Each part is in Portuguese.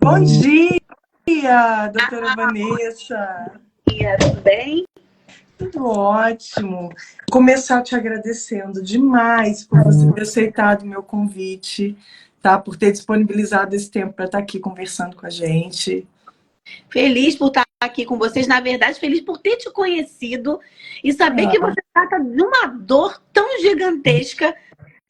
Bom dia, doutora Vanessa. Tudo bem? Tudo ótimo. Começar te agradecendo demais por você ter aceitado o meu convite, tá? Por ter disponibilizado esse tempo para estar aqui conversando com a gente. Feliz por estar aqui com vocês. Na verdade, feliz por ter te conhecido e saber que Ah, você trata de uma dor tão gigantesca,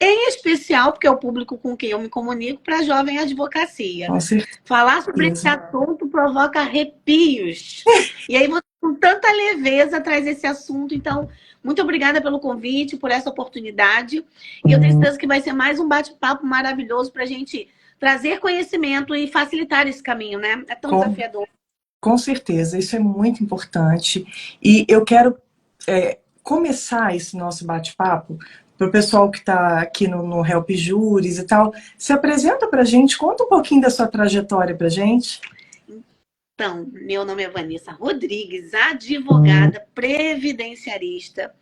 em especial, porque é o público com quem eu me comunico, para a jovem advocacia. com Falar sobre esse certeza. assunto provoca arrepios. E aí você, com tanta leveza, traz esse assunto. Então, muito obrigada pelo convite, por essa oportunidade. E eu tenho certeza que vai ser mais um bate-papo maravilhoso para a gente trazer conhecimento e facilitar esse caminho, né? É tão Com, desafiador. com certeza, isso é muito importante. E eu quero começar esse nosso bate-papo para o pessoal que está aqui no Help Júris e tal. Se apresenta para a gente, conta um pouquinho da sua trajetória para a gente. Então, meu nome é Vanessa Rodrigues, advogada previdenciarista.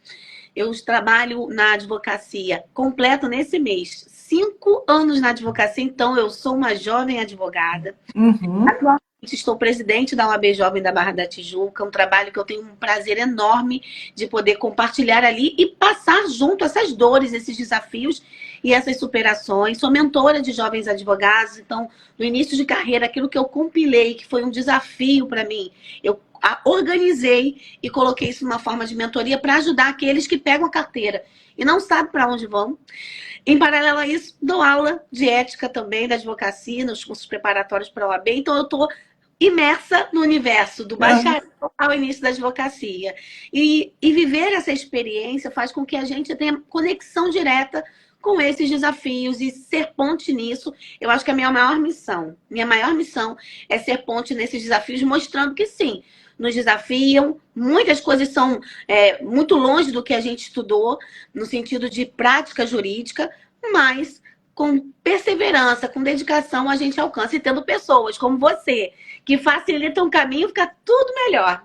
Eu trabalho na advocacia, completo nesse mês 5 anos na advocacia, então eu sou uma jovem advogada. Uhum. Atualmente estou presidente da OAB Jovem da Barra da Tijuca, um trabalho que eu tenho um prazer enorme de poder compartilhar ali e passar junto essas dores, esses desafios e essas superações. Sou mentora de jovens advogados, então, no início de carreira, aquilo que eu compilei, que foi um desafio para mim, eu organizei e coloquei isso numa forma de mentoria para ajudar aqueles que pegam a carteira e não sabem para onde vão. Em paralelo a isso, dou aula de ética também da advocacia, nos cursos preparatórios para a OAB, então eu estou imersa no universo do Ah, bacharel ao início da advocacia. E viver essa experiência faz com que a gente tenha conexão direta com esses desafios e ser ponte nisso. Eu acho que a minha maior missão é ser ponte nesses desafios, mostrando que sim, nos desafiam, muitas coisas são muito longe do que a gente estudou, no sentido de prática jurídica, mas com perseverança, com dedicação, a gente alcança. E tendo pessoas como você, que facilitam o caminho, fica tudo melhor.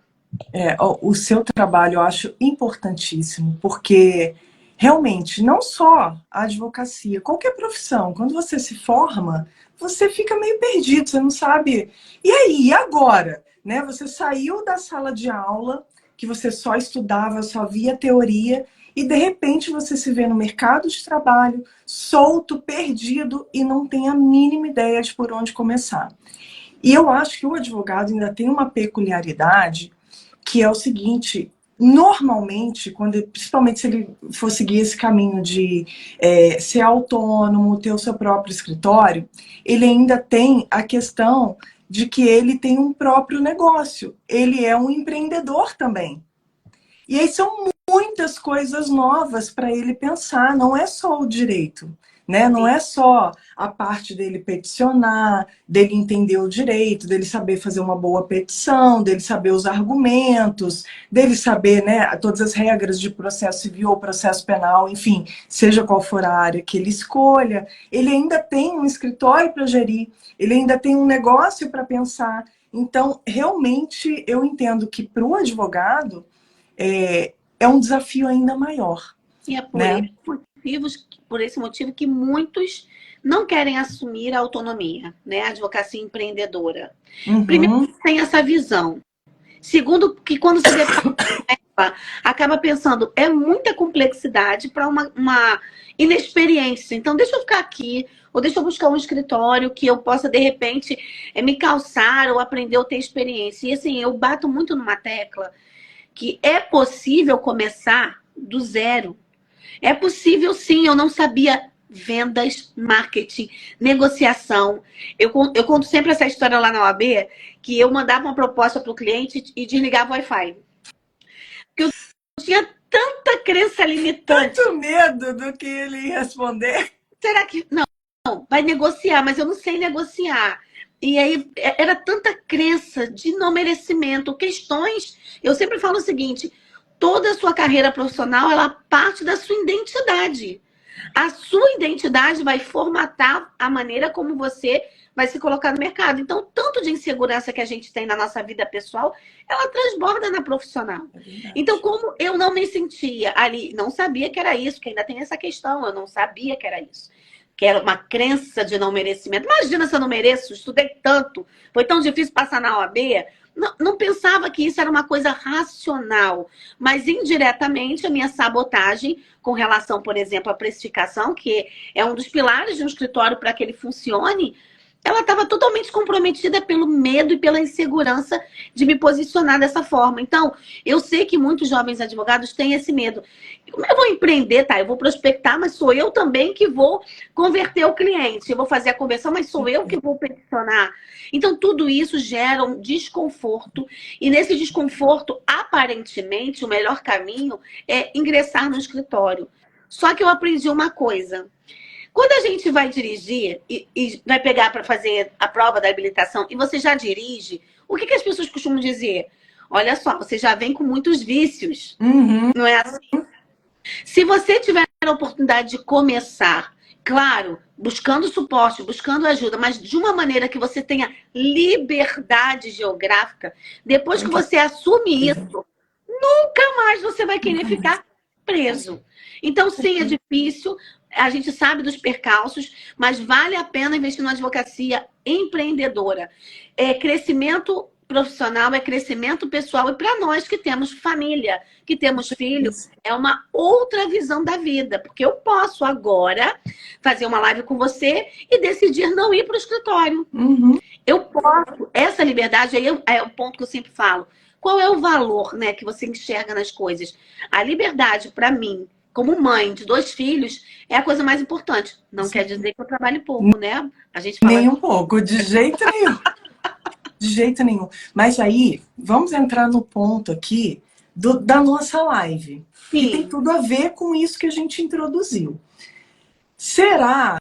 o seu trabalho eu acho importantíssimo, porque realmente, não só a advocacia, qualquer profissão, quando você se forma, você fica meio perdido, você não sabe. E aí, e agora? Né? Você saiu da sala de aula, que você só estudava, só via teoria, e de repente você se vê no mercado de trabalho, solto, perdido, e não tem a mínima ideia de por onde começar. E eu acho que o advogado ainda tem uma peculiaridade que é o seguinte: normalmente, principalmente se ele for seguir esse caminho de ser autônomo, ter o seu próprio escritório, ele ainda tem a questão de que ele tem um próprio negócio, ele é um empreendedor também. E aí são muitas coisas novas para ele pensar, não é só o direito, né? Não é só a parte dele peticionar, dele entender o direito, dele saber fazer uma boa petição, dele saber os argumentos, dele saber, né, todas as regras de processo civil ou processo penal, enfim, seja qual for a área que ele escolha, ele ainda tem um escritório para gerir, ele ainda tem um negócio para pensar. Então, realmente, eu entendo que para o advogado é um desafio ainda maior, E é né? por esse motivo que muitos não querem assumir a autonomia, né? A advocacia empreendedora. Primeiro, Uhum. tem essa visão. Segundo, que quando se depara, acaba pensando, é muita complexidade para uma inexperiência. Então, deixa eu ficar aqui, ou deixa eu buscar um escritório que eu possa, de repente, me calçar ou aprender ou ter experiência. E assim, eu bato muito numa tecla que é possível começar do zero. É possível, sim. Eu não sabia vendas, marketing, negociação. Eu conto sempre essa história lá na OAB, que eu mandava uma proposta para o cliente e desligava o Wi-Fi. Porque eu tinha tanta crença limitante. Tanto medo do que ele ia responder. Será que... Não, vai negociar, mas eu não sei negociar. E aí era tanta crença de não merecimento, questões. Eu sempre falo o seguinte: toda a sua carreira profissional ela parte da sua identidade. A sua identidade vai formatar a maneira como você vai se colocar no mercado. Então, tanto de insegurança que a gente tem na nossa vida pessoal, ela transborda na profissional. Então, como eu não me sentia ali, não sabia que era isso, que ainda tem essa questão, eu não sabia que era isso. que era uma crença de não merecimento. Imagina se eu não mereço, estudei tanto, foi tão difícil passar na OAB. Não pensava que isso era uma coisa racional, mas indiretamente a minha sabotagem com relação, por exemplo, à precificação, que é um dos pilares de um escritório para que ele funcione, ela estava totalmente comprometida pelo medo e pela insegurança de me posicionar dessa forma. Então, eu sei que muitos jovens advogados têm esse medo. Como eu vou empreender, tá? Eu vou prospectar, mas sou eu também que vou converter o cliente. Eu vou fazer a conversão, mas sou eu que vou peticionar. Então, tudo isso gera um desconforto. E nesse desconforto, aparentemente, o melhor caminho é ingressar no escritório. Só que eu aprendi uma coisa. Quando a gente vai dirigir e vai pegar para fazer a prova da habilitação e você já dirige, o que as pessoas costumam dizer? Olha só, você já vem com muitos vícios. Não é assim? Se você tiver a oportunidade de começar, claro, buscando suporte, buscando ajuda, mas de uma maneira que você tenha liberdade geográfica, depois que você assume isso, nunca mais você vai querer ficar preso. Então, sim, é difícil, a gente sabe dos percalços, mas vale a pena investir numa advocacia empreendedora. É crescimento profissional, é crescimento pessoal, e para nós que temos família, que temos filhos, é uma outra visão da vida, porque eu posso agora fazer uma live com você e decidir não ir para o escritório. Eu posso, essa liberdade aí é o ponto que eu sempre falo. Qual é o valor, né, que você enxerga nas coisas? A liberdade, para mim, como mãe de 2 filhos, é a coisa mais importante. Não quer dizer que eu trabalhe pouco, né? A gente fala nem um pouco, de jeito nenhum. De jeito nenhum. Mas aí, vamos entrar no ponto aqui da nossa live. Sim. Que tem tudo a ver com isso que a gente introduziu. Será,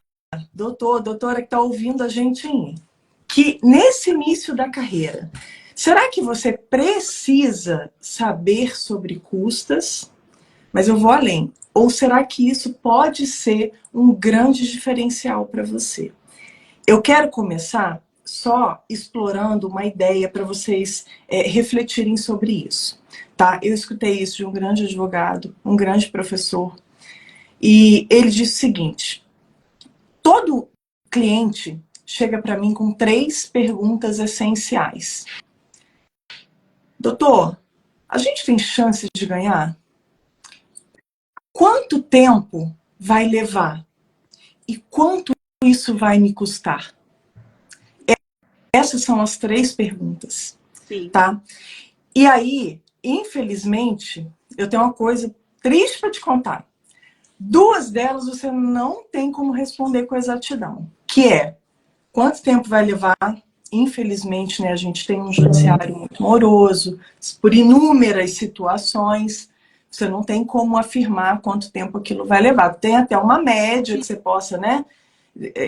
doutora que está ouvindo a gente aí, que nesse início da carreira, será que você precisa saber sobre custas? Mas eu vou além. Ou será que isso pode ser um grande diferencial para você? Eu quero começar só explorando uma ideia para vocês refletirem sobre isso. Tá? Eu escutei isso de um grande advogado, um grande professor, e ele disse o seguinte: todo cliente chega para mim com 3 perguntas essenciais. Doutor, a gente tem chance de ganhar? Quanto tempo vai levar? E quanto isso vai me custar? Essas são as 3 perguntas. Sim. Tá? E aí, infelizmente, eu tenho uma coisa triste para te contar. 2 delas você não tem como responder com exatidão. Que é, quanto tempo vai levar? Infelizmente, né, a gente tem um judiciário muito moroso, por inúmeras situações. Você não tem como afirmar quanto tempo aquilo vai levar. Tem até uma média que você possa, né,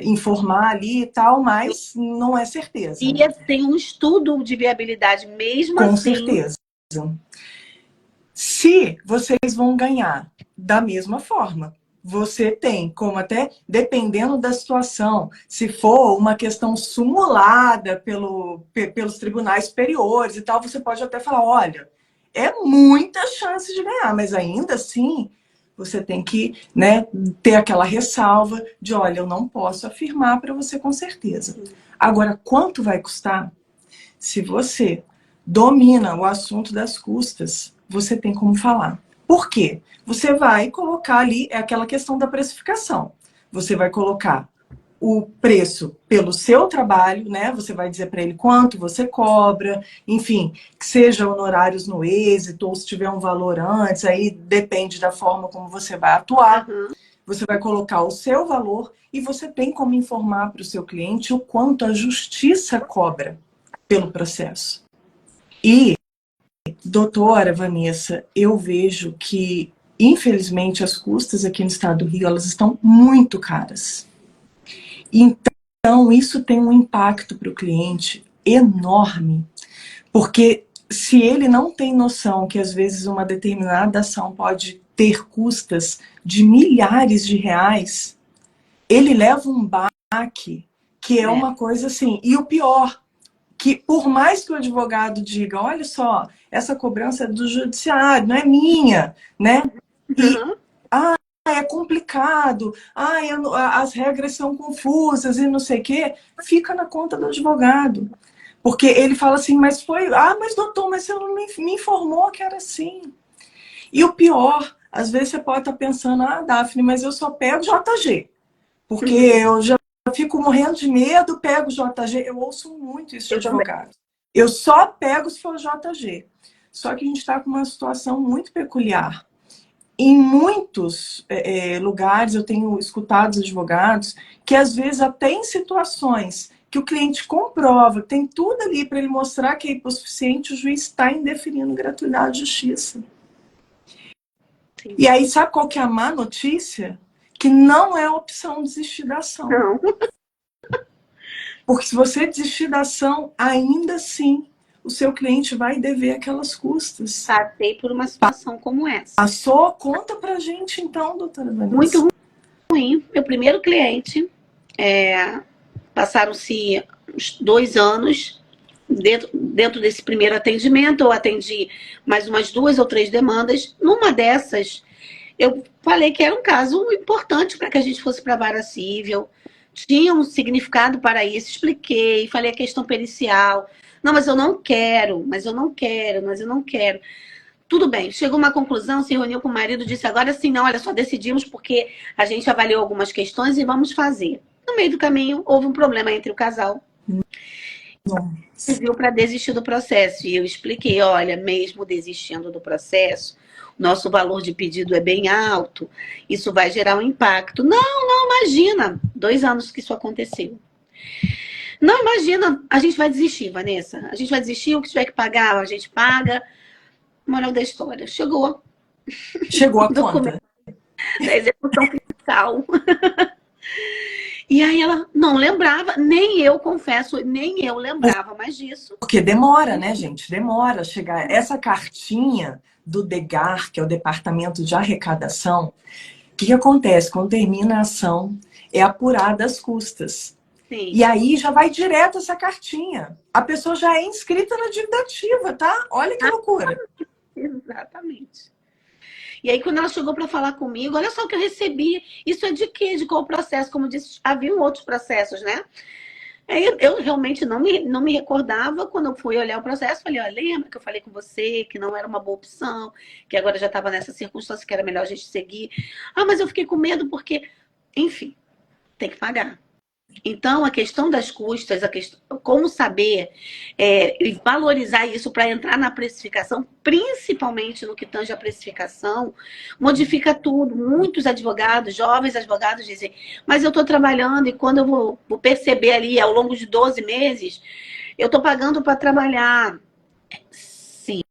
informar ali e tal, mas não é certeza. E tem um estudo de viabilidade mesmo com assim. certeza. Se vocês vão ganhar da mesma forma, você tem como até, dependendo da situação, se for uma questão sumulada pelos tribunais superiores e tal, você pode até falar, olha, é muita chance de ganhar, mas ainda assim você tem que, né, ter aquela ressalva de, olha, eu não posso afirmar para você com certeza. Agora, quanto vai custar? Se você domina o assunto das custas, você tem como falar. Por quê? Você vai colocar ali, é aquela questão da precificação. Você vai colocar o preço pelo seu trabalho, né? Você vai dizer para ele quanto você cobra, enfim, que seja honorários no êxito, ou se tiver um valor antes, aí depende da forma como você vai atuar. Você vai colocar o seu valor e você tem como informar para o seu cliente o quanto a justiça cobra pelo processo. E, doutora Vanessa, eu vejo que, infelizmente, as custas aqui no estado do Rio, elas estão muito caras. Então, isso tem um impacto para o cliente enorme, porque se ele não tem noção que, às vezes, uma determinada ação pode ter custas de milhares de reais, ele leva um baque, que é uma coisa assim. E o pior, que por mais que o advogado diga, olha só, essa cobrança é do judiciário, não é minha, né? E, é complicado, as regras são confusas e não sei o quê, fica na conta do advogado. Porque ele fala assim, mas doutor, mas você não me informou que era assim. E o pior, às vezes você pode estar pensando, Daphne, mas eu só pego JG. Porque eu já fico morrendo de medo, pego JG. Eu ouço muito isso de advogado. Eu só pego se for JG. Só que a gente está com uma situação muito peculiar. Em muitos lugares, eu tenho escutado os advogados que, às vezes, até em situações que o cliente comprova, tem tudo ali para ele mostrar que é hipossuficiente, o juiz está indeferindo gratuidade de justiça. Sim. E aí, sabe qual que é a má notícia? Que não é opção desistir da ação. Não. Porque se você desistir da ação, ainda assim, o seu cliente vai dever aquelas custas. Passei por uma situação como essa. Passou? Conta pra gente então, doutora Vanessa. Muito ruim. Meu primeiro cliente, passaram-se uns 2 anos. Dentro desse primeiro atendimento, eu atendi mais umas 2 ou 3 demandas. Numa dessas, eu falei que era um caso importante para que a gente fosse para a vara cível. Tinha um significado para isso, expliquei, falei a questão pericial. Não, mas eu não quero, mas eu não quero, mas eu não quero. Tudo bem, chegou uma conclusão, se reuniu com o marido, disse agora sim, não, olha só, decidimos porque a gente avaliou algumas questões e vamos fazer. No meio do caminho, houve um problema entre o casal. Serviu para desistir do processo. E eu expliquei, olha, mesmo desistindo do processo, nosso valor de pedido é bem alto, isso vai gerar um impacto. Não, imagina, 2 anos que isso aconteceu. Não, imagina, a gente vai desistir, Vanessa. A gente vai desistir, o que tiver que pagar, a gente paga. Moral da história, chegou a conta da execução fiscal. E aí ela não lembrava, nem eu, confesso, nem eu lembrava mais disso. Porque demora, né, gente? Demora a chegar. Essa cartinha do DEGAR, que é o Departamento de Arrecadação, o que acontece? Quando termina a ação, é apurada as custas. Sim. E aí já vai direto essa cartinha. A pessoa já é inscrita na dívida ativa, tá? Olha que loucura. Exatamente. E aí, quando ela chegou para falar comigo, olha só o que eu recebi. Isso é de quê? De qual processo? Como disse, haviam outros processos, né? Aí eu realmente não me recordava. Quando eu fui olhar o processo, falei, olha, lembra que eu falei com você que não era uma boa opção, que agora já estava nessa circunstância, que era melhor a gente seguir. Mas eu fiquei com medo porque, enfim, tem que pagar. Então, a questão das custas, como saber e valorizar isso para entrar na precificação, principalmente no que tange a precificação, modifica tudo. Muitos advogados, jovens advogados, dizem, mas eu estou trabalhando e quando eu vou perceber ali, ao longo de 12 meses, eu estou pagando para trabalhar. Sim.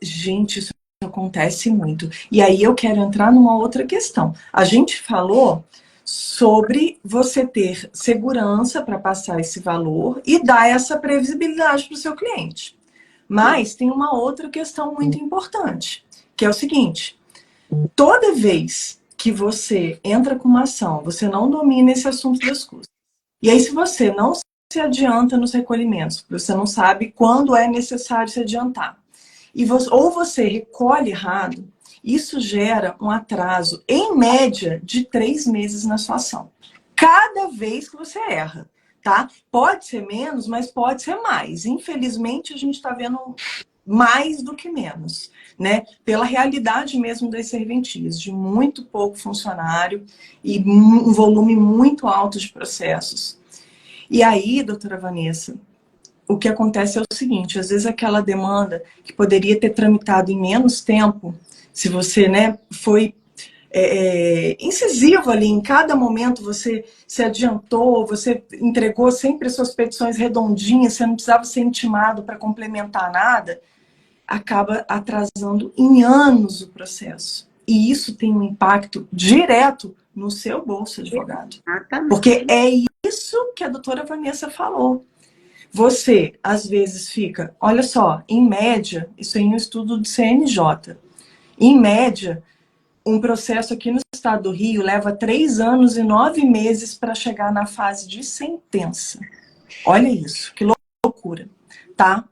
Gente, isso acontece muito. E aí eu quero entrar numa outra questão. A gente falou sobre você ter segurança para passar esse valor e dar essa previsibilidade para o seu cliente. Mas tem uma outra questão muito importante, que é o seguinte: toda vez que você entra com uma ação, você não domina esse assunto das custas. E aí, se você não se adianta nos recolhimentos, você não sabe quando é necessário se adiantar, ou você recolhe errado, isso gera um atraso, em média, de 3 meses na sua ação. Cada vez que você erra, tá? Pode ser menos, mas pode ser mais. Infelizmente, a gente está vendo mais do que menos, né? Pela realidade mesmo das serventias, de muito pouco funcionário e um volume muito alto de processos. E aí, doutora Vanessa, o que acontece é o seguinte: às vezes aquela demanda que poderia ter tramitado em menos tempo, se você, né, foi incisivo ali, em cada momento você se adiantou, você entregou sempre as suas petições redondinhas, você não precisava ser intimado para complementar nada, acaba atrasando em anos o processo. E isso tem um impacto direto no seu bolso, advogado. Exatamente. Porque é isso que a doutora Vanessa falou. Você, às vezes, fica... Olha só, em média, isso é um estudo do CNJ. Em média, um processo aqui no estado do Rio leva 3 anos e 9 meses para chegar na fase de sentença. Olha isso, que loucura, tá?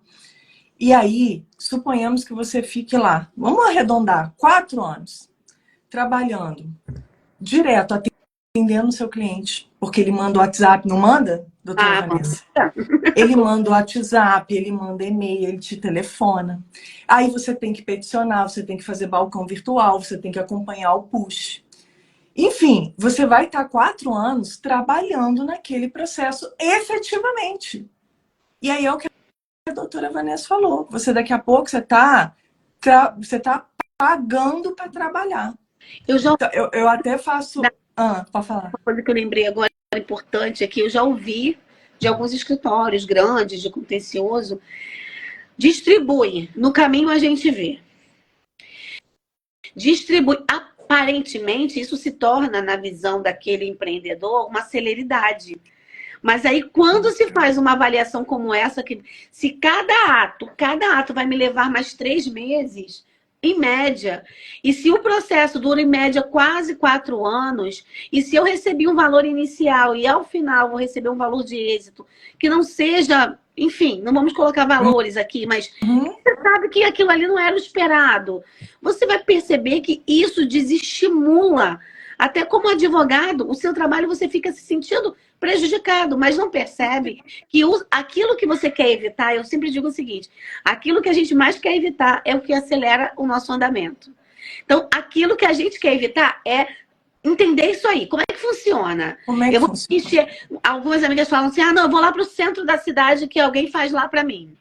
E aí, suponhamos que você fique lá, vamos arredondar, 4 anos. trabalhando direto, atendendo o seu cliente, porque ele manda o WhatsApp, não manda, doutora Vanessa? Ele manda o WhatsApp, ele manda e-mail, ele te telefona. Aí você tem que peticionar, você tem que fazer balcão virtual, você tem que acompanhar o push. Enfim, você vai estar 4 anos trabalhando naquele processo efetivamente. E aí é o que a doutora Vanessa falou. Você daqui a pouco você tá pagando para trabalhar. Então, eu até faço... pode falar. Uma coisa que eu lembrei agora importante é que eu já ouvi de alguns escritórios grandes de contencioso, distribui, no caminho a gente vê. Distribui. Aparentemente, isso se torna, na visão daquele empreendedor, uma celeridade. Mas aí, quando se faz uma avaliação como essa, que se cada ato vai me levar mais 3 meses, em média, e se o processo dura em média quase 4 anos, e se eu recebi um valor inicial e ao final vou receber um valor de êxito, que não seja, enfim, não vamos colocar valores aqui, mas você sabe que aquilo ali não era o esperado. Você vai perceber que isso desestimula. Até como advogado, o seu trabalho você fica se sentindo prejudicado, mas não percebe que aquilo que você quer evitar, eu sempre digo o seguinte, aquilo que a gente mais quer evitar é o que acelera o nosso andamento. Então, aquilo que a gente quer evitar é entender isso aí. Como é que funciona? Como é que funciona? Algumas amigas falam assim, não, eu vou lá para o centro da cidade que alguém faz lá para mim.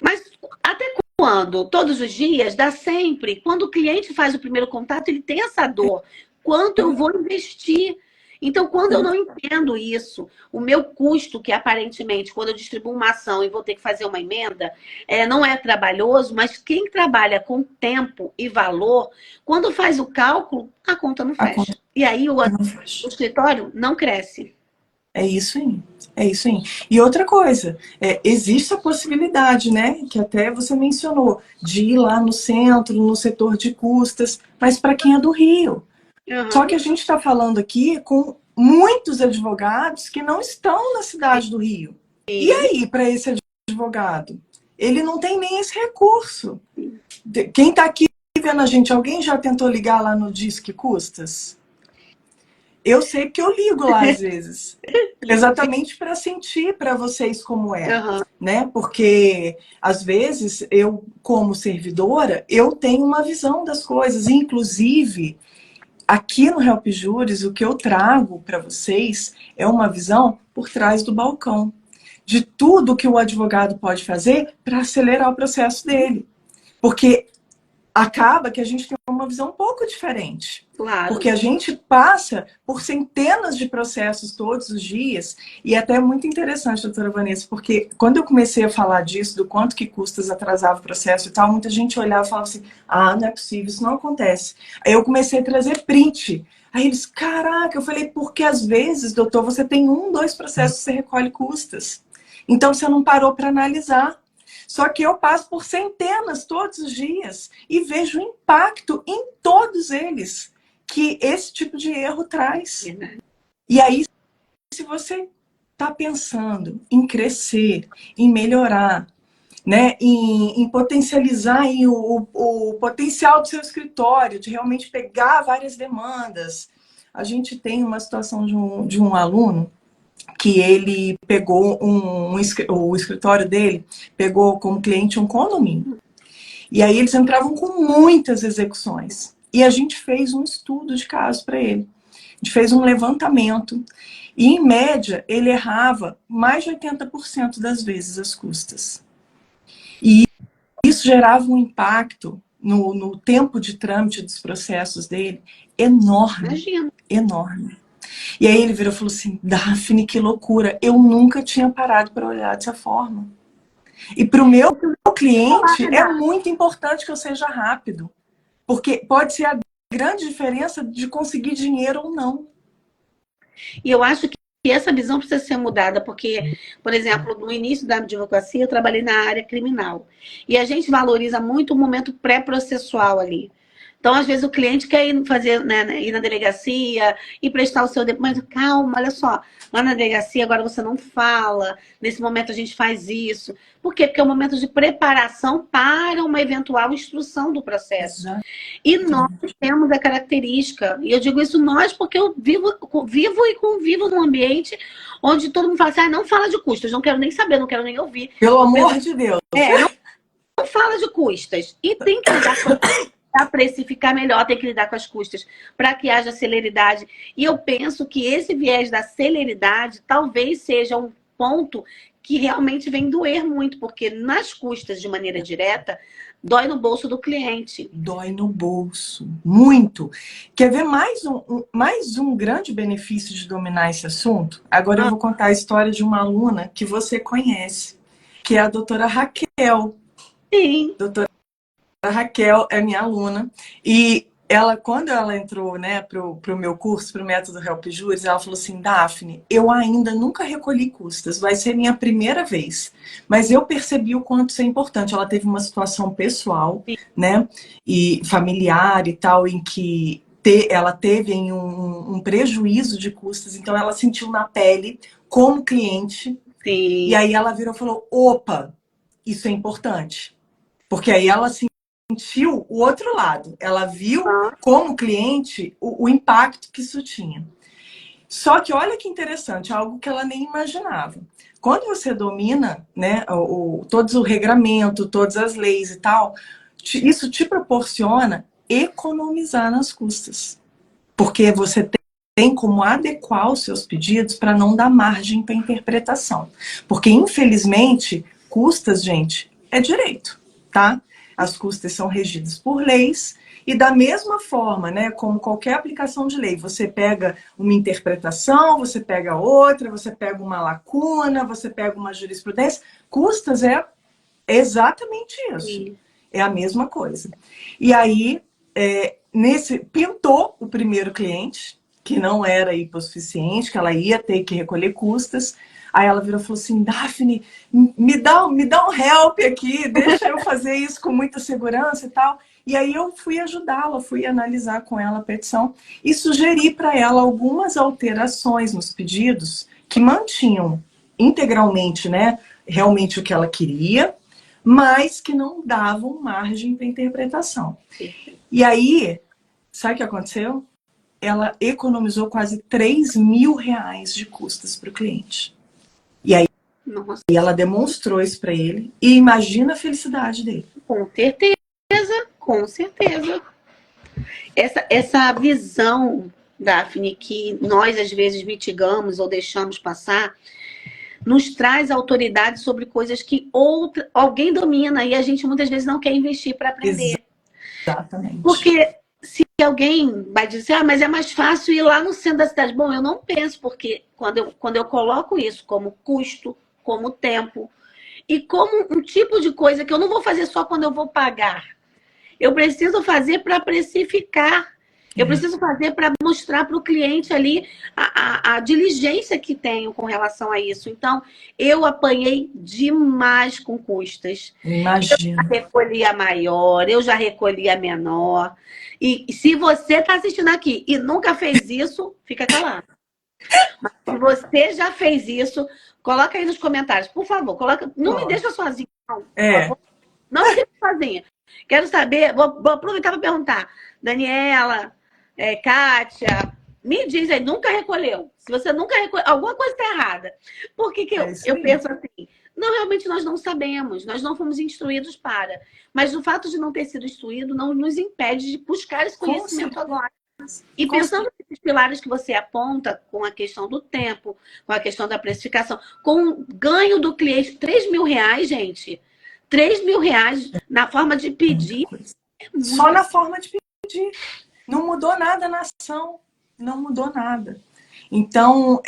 Mas até quando? Todos os dias? Dá sempre. Quando o cliente faz o primeiro contato, ele tem essa dor. Quanto eu vou investir? Então, quando eu não entendo isso, o meu custo, que aparentemente, quando eu distribuo uma ação e vou ter que fazer uma emenda, não é trabalhoso, mas quem trabalha com tempo e valor, quando faz o cálculo, a conta não fecha. E aí o escritório não cresce. É isso aí. É isso aí. E outra coisa, existe a possibilidade, né, que até você mencionou, de ir lá no centro, no setor de custas, mas para quem é do Rio. Só que a gente está falando aqui com muitos advogados que não estão na cidade do Rio. E aí, para esse advogado? Ele não tem nem esse recurso. Quem está aqui vendo a gente, alguém já tentou ligar lá no Disque Custas? Eu sei porque eu ligo lá às vezes. Exatamente para sentir para vocês como é. Né? Porque, às vezes, eu, como servidora, eu tenho uma visão das coisas. Inclusive, aqui no Help Juris, o que eu trago para vocês é uma visão por trás do balcão. De tudo que o advogado pode fazer para acelerar o processo dele. Porque acaba que a gente tem uma visão um pouco diferente. Claro. Porque a gente passa por centenas de processos todos os dias, e até é muito interessante, doutora Vanessa, porque quando eu comecei a falar disso, do quanto que custas atrasava o processo e tal, muita gente olhava e falava assim, não é possível, isso não acontece. Aí eu comecei a trazer print. Aí eles, caraca, eu falei, porque às vezes, doutor, você tem 1, 2 processos que você recolhe custas. Então você não parou para analisar. Só que eu passo por centenas todos os dias e vejo o impacto em todos eles que esse tipo de erro traz. E aí, se você está pensando em crescer, em melhorar, né, em potencializar o potencial do seu escritório, de realmente pegar várias demandas. A gente tem uma situação de um aluno que ele pegou o escritório dele pegou como cliente um condomínio. E aí eles entravam com muitas execuções. E a gente fez um estudo de caso para ele. A gente fez um levantamento. E, em média, ele errava mais de 80% das vezes as custas. E isso gerava um impacto no tempo de trâmite dos processos dele enorme. Imagina. Enorme. E aí ele virou e falou assim, Daphne, que loucura, eu nunca tinha parado para olhar dessa forma. E para o meu cliente é muito importante que eu seja rápido, porque pode ser a grande diferença de conseguir dinheiro ou não. E eu acho que essa visão precisa ser mudada, porque, por exemplo, no início da advocacia eu trabalhei na área criminal, e a gente valoriza muito o momento pré-processual ali. Então, às vezes, o cliente quer ir fazer, né, ir na delegacia e prestar o seu depoimento. Mas calma, olha só, lá na delegacia agora você não fala, nesse momento a gente faz isso. Por quê? Porque é um momento de preparação para uma eventual instrução do processo. Exato. E nós temos a característica, e eu digo isso nós porque eu vivo e convivo num ambiente onde todo mundo fala assim, não fala de custos, não quero nem saber, não quero nem ouvir. Pelo amor de Deus. Não fala de custas. E tem que lidar para precificar melhor, tem que lidar com as custas, para que haja celeridade. E eu penso que esse viés da celeridade talvez seja um ponto que realmente vem doer muito, porque nas custas, de maneira direta, dói no bolso do cliente. Dói no bolso, muito. Quer ver mais um grande benefício de dominar esse assunto? Agora eu vou contar a história de uma aluna que você conhece, que é a doutora Raquel. Sim. Doutora Raquel é minha aluna. E ela, quando ela entrou, né, pro meu curso, pro método Help Juris, ela falou assim, Daphne, eu ainda nunca recolhi custas, vai ser minha primeira vez. Mas eu percebi o quanto isso é importante. Ela teve uma situação pessoal, né, e familiar e tal, em que ela teve um prejuízo de custas, então ela sentiu na pele como cliente. Sim. E aí ela virou e falou, opa, isso é importante. Porque aí ela sentiu o outro lado. Ela viu como cliente o impacto que isso tinha. Só que olha que interessante, algo que ela nem imaginava. Quando você domina, né, todo o regramento, todas as leis e tal, isso te proporciona economizar nas custas. Porque você tem como adequar os seus pedidos para não dar margem para interpretação. Porque, infelizmente, custas, gente, é direito, tá? As custas são regidas por leis e da mesma forma, né, como qualquer aplicação de lei, você pega uma interpretação, você pega outra, você pega uma lacuna, você pega uma jurisprudência, custas é exatamente isso. Sim. É a mesma coisa. E aí, pintou o primeiro cliente, que não era hipossuficiente, que ela ia ter que recolher custas. Aí ela virou e falou assim, Daphne, me dá um help aqui, deixa eu fazer isso com muita segurança e tal. E aí eu fui ajudá-la, fui analisar com ela a petição e sugeri para ela algumas alterações nos pedidos que mantinham integralmente, né, realmente o que ela queria, mas que não davam margem para interpretação. E aí, sabe o que aconteceu? Ela economizou quase R$3.000 de custas para o cliente. E aí, ela demonstrou isso para ele. E imagina a felicidade dele. Com certeza, com certeza. Essa visão, Daphne, que nós às vezes mitigamos ou deixamos passar, nos traz autoridade sobre coisas que alguém domina e a gente muitas vezes não quer investir para aprender. Exatamente. Porque se alguém vai dizer, mas é mais fácil ir lá no centro da cidade. Bom, eu não penso, porque quando eu coloco isso como custo, como tempo, e como um tipo de coisa que eu não vou fazer só quando eu vou pagar. Eu preciso fazer para precificar. Eu preciso fazer para mostrar para o cliente ali a diligência que tenho com relação a isso. Então, eu apanhei demais com custas. Imagina. Eu já recolhi a maior, eu já recolhi a menor. E se você está assistindo aqui e nunca fez isso, fica calado. Mas se você já fez isso, coloca aí nos comentários, por favor. Não me deixa sozinha, não. Não me deixa sozinha. Quero saber, vou aproveitar para perguntar. Daniela, Kátia, me diz aí, nunca recolheu? Se você nunca recolheu, alguma coisa está errada. Por que eu penso assim? Não, realmente nós não sabemos, nós não fomos instruídos para. Mas o fato de não ter sido instruído não nos impede de buscar esse conhecimento agora. E pensando nesses pilares que você aponta, com a questão do tempo, com a questão da precificação, com o ganho do cliente, R$3.000, gente. R$3.000 na forma de pedir. Só na forma de pedir. Não mudou nada na ação. Não mudou nada. Então,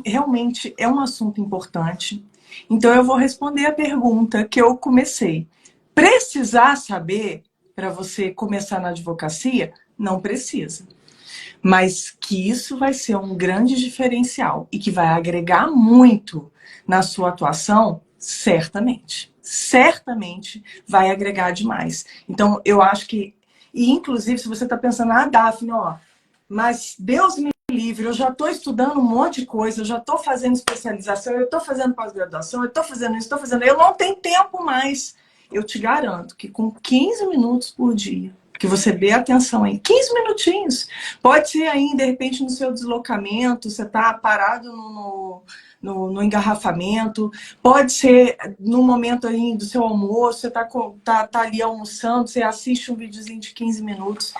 realmente é um assunto importante. Então, eu vou responder a pergunta que eu comecei. Precisar saber para você começar na advocacia? Não precisa. Mas que isso vai ser um grande diferencial e que vai agregar muito na sua atuação, certamente. Certamente vai agregar demais. Então, eu acho que E, inclusive, se você está pensando, Daphne, ó, mas Deus me livre, eu já estou estudando um monte de coisa, eu já estou fazendo especialização, eu estou fazendo pós-graduação, eu estou fazendo isso, estou fazendo... Eu não tenho tempo mais. Eu te garanto que com 15 minutos por dia, que você dê atenção aí, 15 minutinhos, pode ser aí, de repente, no seu deslocamento, você está parado no engarrafamento, pode ser no momento aí do seu almoço, você tá ali almoçando, você assiste um videozinho de 15 minutos.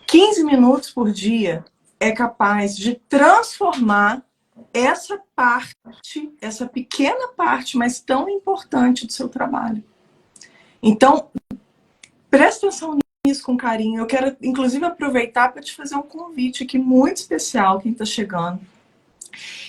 15 minutos por dia é capaz de transformar essa parte, essa pequena parte, mas tão importante do seu trabalho. Então, presta atenção nisso com carinho. Eu quero, inclusive, aproveitar para te fazer um convite aqui muito especial, quem está chegando.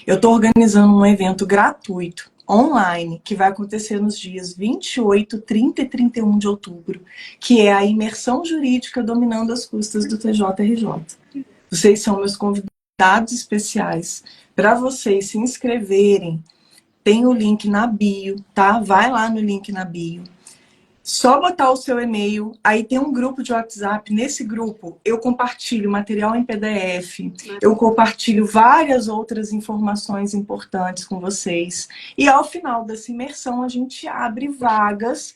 Eu estou organizando um evento gratuito, online, que vai acontecer nos dias 28, 30 e 31 de outubro, que é a imersão jurídica dominando as custas do TJRJ. Vocês são meus convidados especiais. Para vocês se inscreverem, tem o link na bio, tá? Vai lá no link na bio. Só botar o seu e-mail, aí tem um grupo de WhatsApp. Nesse grupo, eu compartilho material em PDF, eu compartilho várias outras informações importantes com vocês. E ao final dessa imersão, a gente abre vagas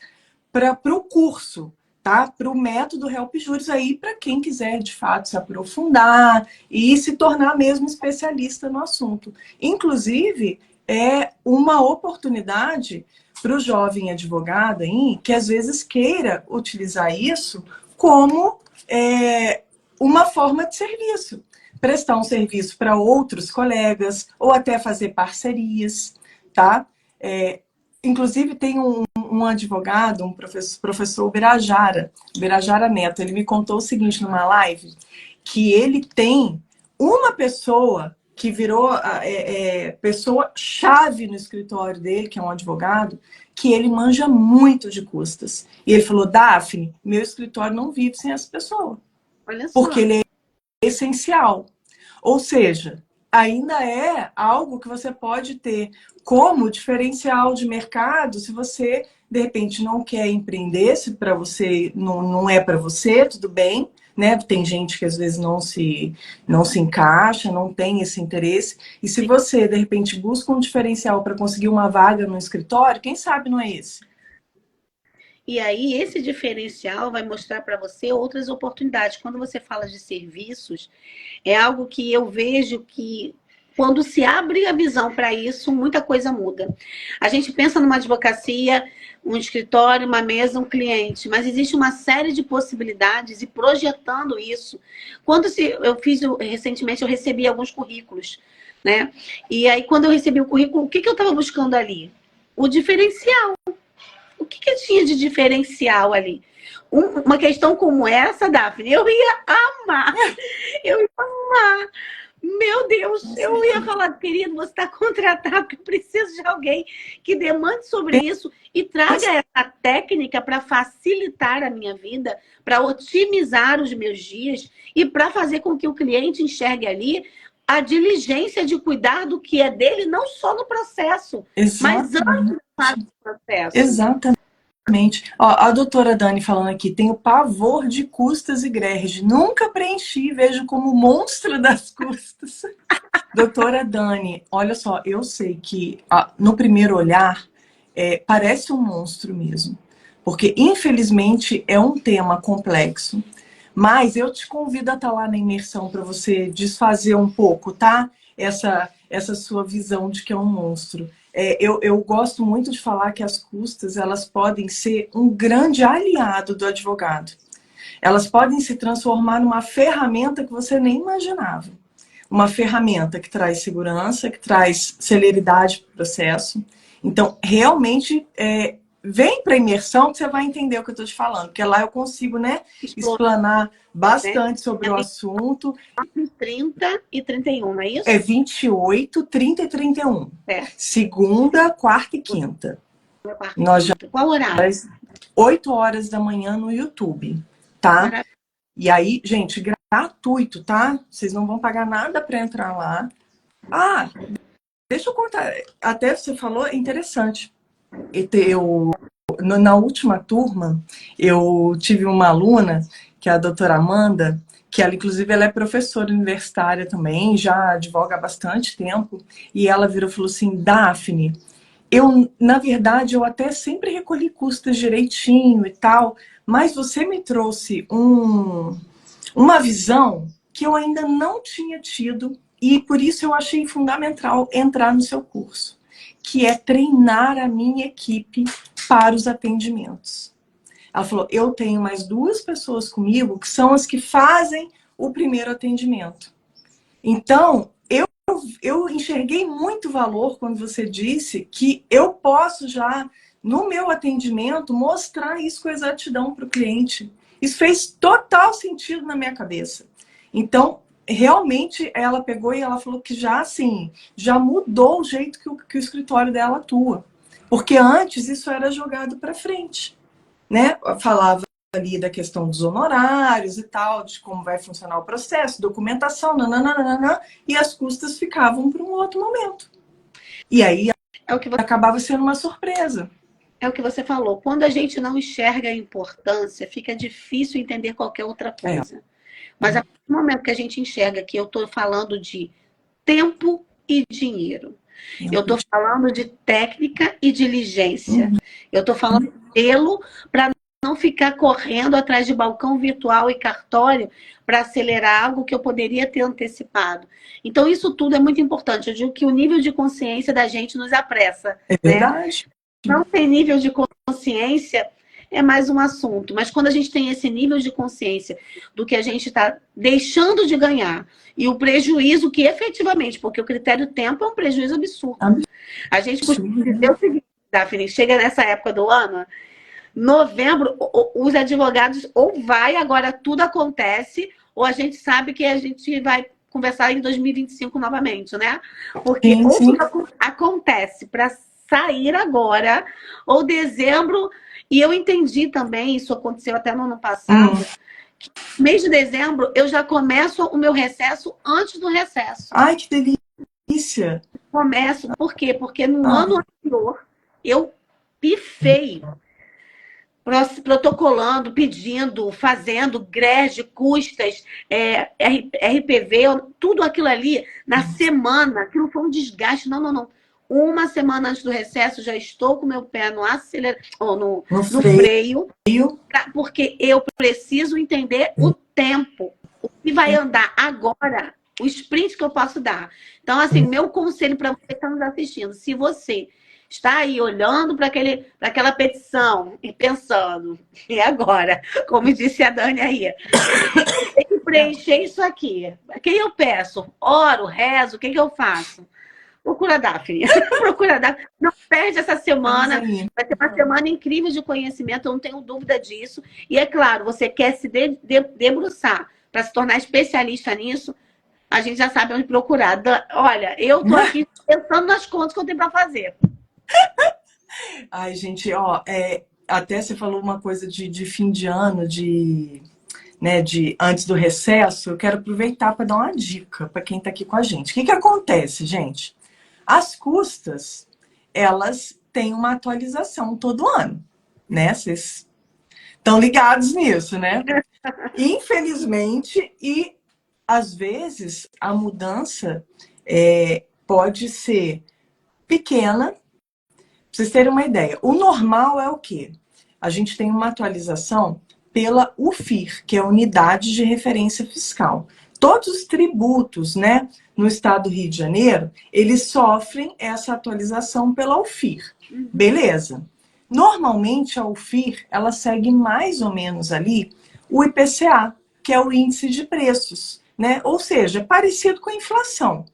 para o curso, tá? Para o método Help Juris aí, para quem quiser, de fato, se aprofundar e se tornar mesmo especialista no assunto. Inclusive, é uma oportunidade para o jovem advogado aí, que às vezes queira utilizar isso como uma forma de serviço. Prestar um serviço para outros colegas, ou até fazer parcerias, tá? Inclusive, tem um advogado, um professor Birajara Neto, ele me contou o seguinte numa live, que ele tem uma pessoa que virou pessoa-chave no escritório dele, que é um advogado, que ele manja muito de custas. E ele falou, Daphne, meu escritório não vive sem essa pessoa. Olha só. Porque ele é essencial. Ou seja, ainda é algo que você pode ter como diferencial de mercado se você, de repente, não quer empreender, se para você não é para você, tudo bem, né? Tem gente que às vezes não se encaixa, não tem esse interesse. E se você, de repente, busca um diferencial para conseguir uma vaga no escritório, quem sabe não é esse? E aí, esse diferencial vai mostrar para você outras oportunidades. Quando você fala de serviços, é algo que eu vejo que, quando se abre a visão para isso, muita coisa muda. A gente pensa numa advocacia, um escritório, uma mesa, um cliente, mas existe uma série de possibilidades e projetando isso. Recentemente, eu recebi alguns currículos, né? E aí, quando eu recebi o currículo, o que eu estava buscando ali? O diferencial. O que tinha de diferencial ali? Uma questão como essa, Daphne, eu ia amar. Eu ia amar. Meu Deus, eu ia falar, querido, você está contratado, porque eu preciso de alguém que demande sobre isso e traga essa técnica para facilitar a minha vida, para otimizar os meus dias e para fazer com que o cliente enxergue ali a diligência de cuidar do que é dele, não só no processo, mas antes do processo. Exatamente. Ó, a doutora Dani falando aqui, tenho pavor de custas e greves. Nunca preenchi, vejo como monstro das custas. Doutora Dani, olha só, eu sei que no primeiro olhar parece um monstro mesmo. Porque, infelizmente, é um tema complexo. Mas eu te convido a estar lá na imersão para você desfazer um pouco, tá? Essa sua visão de que é um monstro. Eu gosto muito de falar que as custas, elas podem ser um grande aliado do advogado. Elas podem se transformar numa ferramenta que você nem imaginava. Uma ferramenta que traz segurança, que traz celeridade para o processo. Então, realmente, vem para a imersão que você vai entender o que eu estou te falando. Porque lá eu consigo, né, explanar bastante sobre o assunto. 30 e 31, é isso? É 28, 30 e 31. Segunda, quarta e quinta. Qual horário? 8 horas da manhã no YouTube, tá? Maravilha. E aí, gente, gratuito, tá? Vocês não vão pagar nada para entrar lá. Deixa eu contar. Até você falou, é interessante. na última turma, eu tive uma aluna, que é a doutora Amanda, que ela, inclusive, ela é professora universitária também, já advoga há bastante tempo, e ela virou e falou assim, Daphne, na verdade, eu até sempre recolhi custas direitinho e tal, mas você me trouxe uma visão que eu ainda não tinha tido, e por isso eu achei fundamental entrar no seu curso, que é treinar a minha equipe para os atendimentos. Ela falou, eu tenho mais 2 pessoas comigo, que são as que fazem o primeiro atendimento. Então, eu enxerguei muito valor quando você disse que eu posso já, no meu atendimento, mostrar isso com exatidão para o cliente. Isso fez total sentido na minha cabeça. Então, realmente, ela pegou e ela falou que já, assim, já mudou o jeito que o escritório dela atua. Porque antes isso era jogado para frente, né? Falava ali da questão dos honorários e tal, de como vai funcionar o processo, documentação, nananana, e as custas ficavam para um outro momento. E aí acabava sendo uma surpresa. É o que você falou. Quando a gente não enxerga a importância, fica difícil entender qualquer outra coisa. Mas a partir do momento que a gente enxerga que eu estou falando de tempo e dinheiro, eu estou falando de técnica e diligência, eu estou falando de zelo para não ficar correndo atrás de balcão virtual e cartório para acelerar algo que eu poderia ter antecipado. Então, isso tudo é muito importante. Eu digo que o nível de consciência da gente nos apressa. É verdade. Né? Não tem nível de consciência, é mais um assunto. Mas quando a gente tem esse nível de consciência do que a gente está deixando de ganhar e o prejuízo que efetivamente, porque o critério tempo é um prejuízo absurdo. A gente costuma dizer o seguinte, Daphne, chega nessa época do ano, novembro, os advogados ou vai, agora tudo acontece, ou a gente sabe que a gente vai conversar em 2025 novamente, né? Porque sim, ou sim. tudo acontece para sair agora, ou dezembro, e eu entendi também, isso aconteceu até no ano passado, que no mês de dezembro eu já começo o meu recesso antes do recesso. Ai, que delícia! Começo, por quê? Porque no ano anterior eu pifei, protocolando, pedindo, fazendo greve, custas, RPV, tudo aquilo ali na semana, aquilo foi um desgaste. Não. Uma semana antes do recesso, já estou com meu pé no acelerador, no freio, porque eu preciso entender o tempo, o que vai andar agora, o sprint que eu posso dar. Então, assim, meu conselho para você que está nos assistindo, se você está aí olhando para aquela petição e pensando, e agora? Como disse a Dani aí, tem que preencher isso aqui. Quem eu peço? Oro, rezo, o que eu faço? Procura a Daphne. Procura a Daphne. Não perde essa semana. Vai ser uma semana incrível de conhecimento, eu não tenho dúvida disso. E é claro, você quer se debruçar para se tornar especialista nisso, a gente já sabe onde procurar. Olha, eu estou aqui pensando nas contas que eu tenho para fazer. Ai, gente, ó, até você falou uma coisa de fim de ano, né, antes do recesso, eu quero aproveitar para dar uma dica para quem está aqui com a gente. O que acontece, gente? As custas, elas têm uma atualização todo ano, né? Vocês estão ligados nisso, né? Infelizmente, e às vezes a mudança pode ser pequena. Pra vocês terem uma ideia, o normal é o quê? A gente tem uma atualização pela UFIR, que é a Unidade de Referência Fiscal. Todos os tributos, né, no estado do Rio de Janeiro, eles sofrem essa atualização pela UFIR. Beleza. Normalmente, a UFIR, ela segue mais ou menos ali o IPCA, que é o Índice de Preços, né? Ou seja, é parecido com a inflação.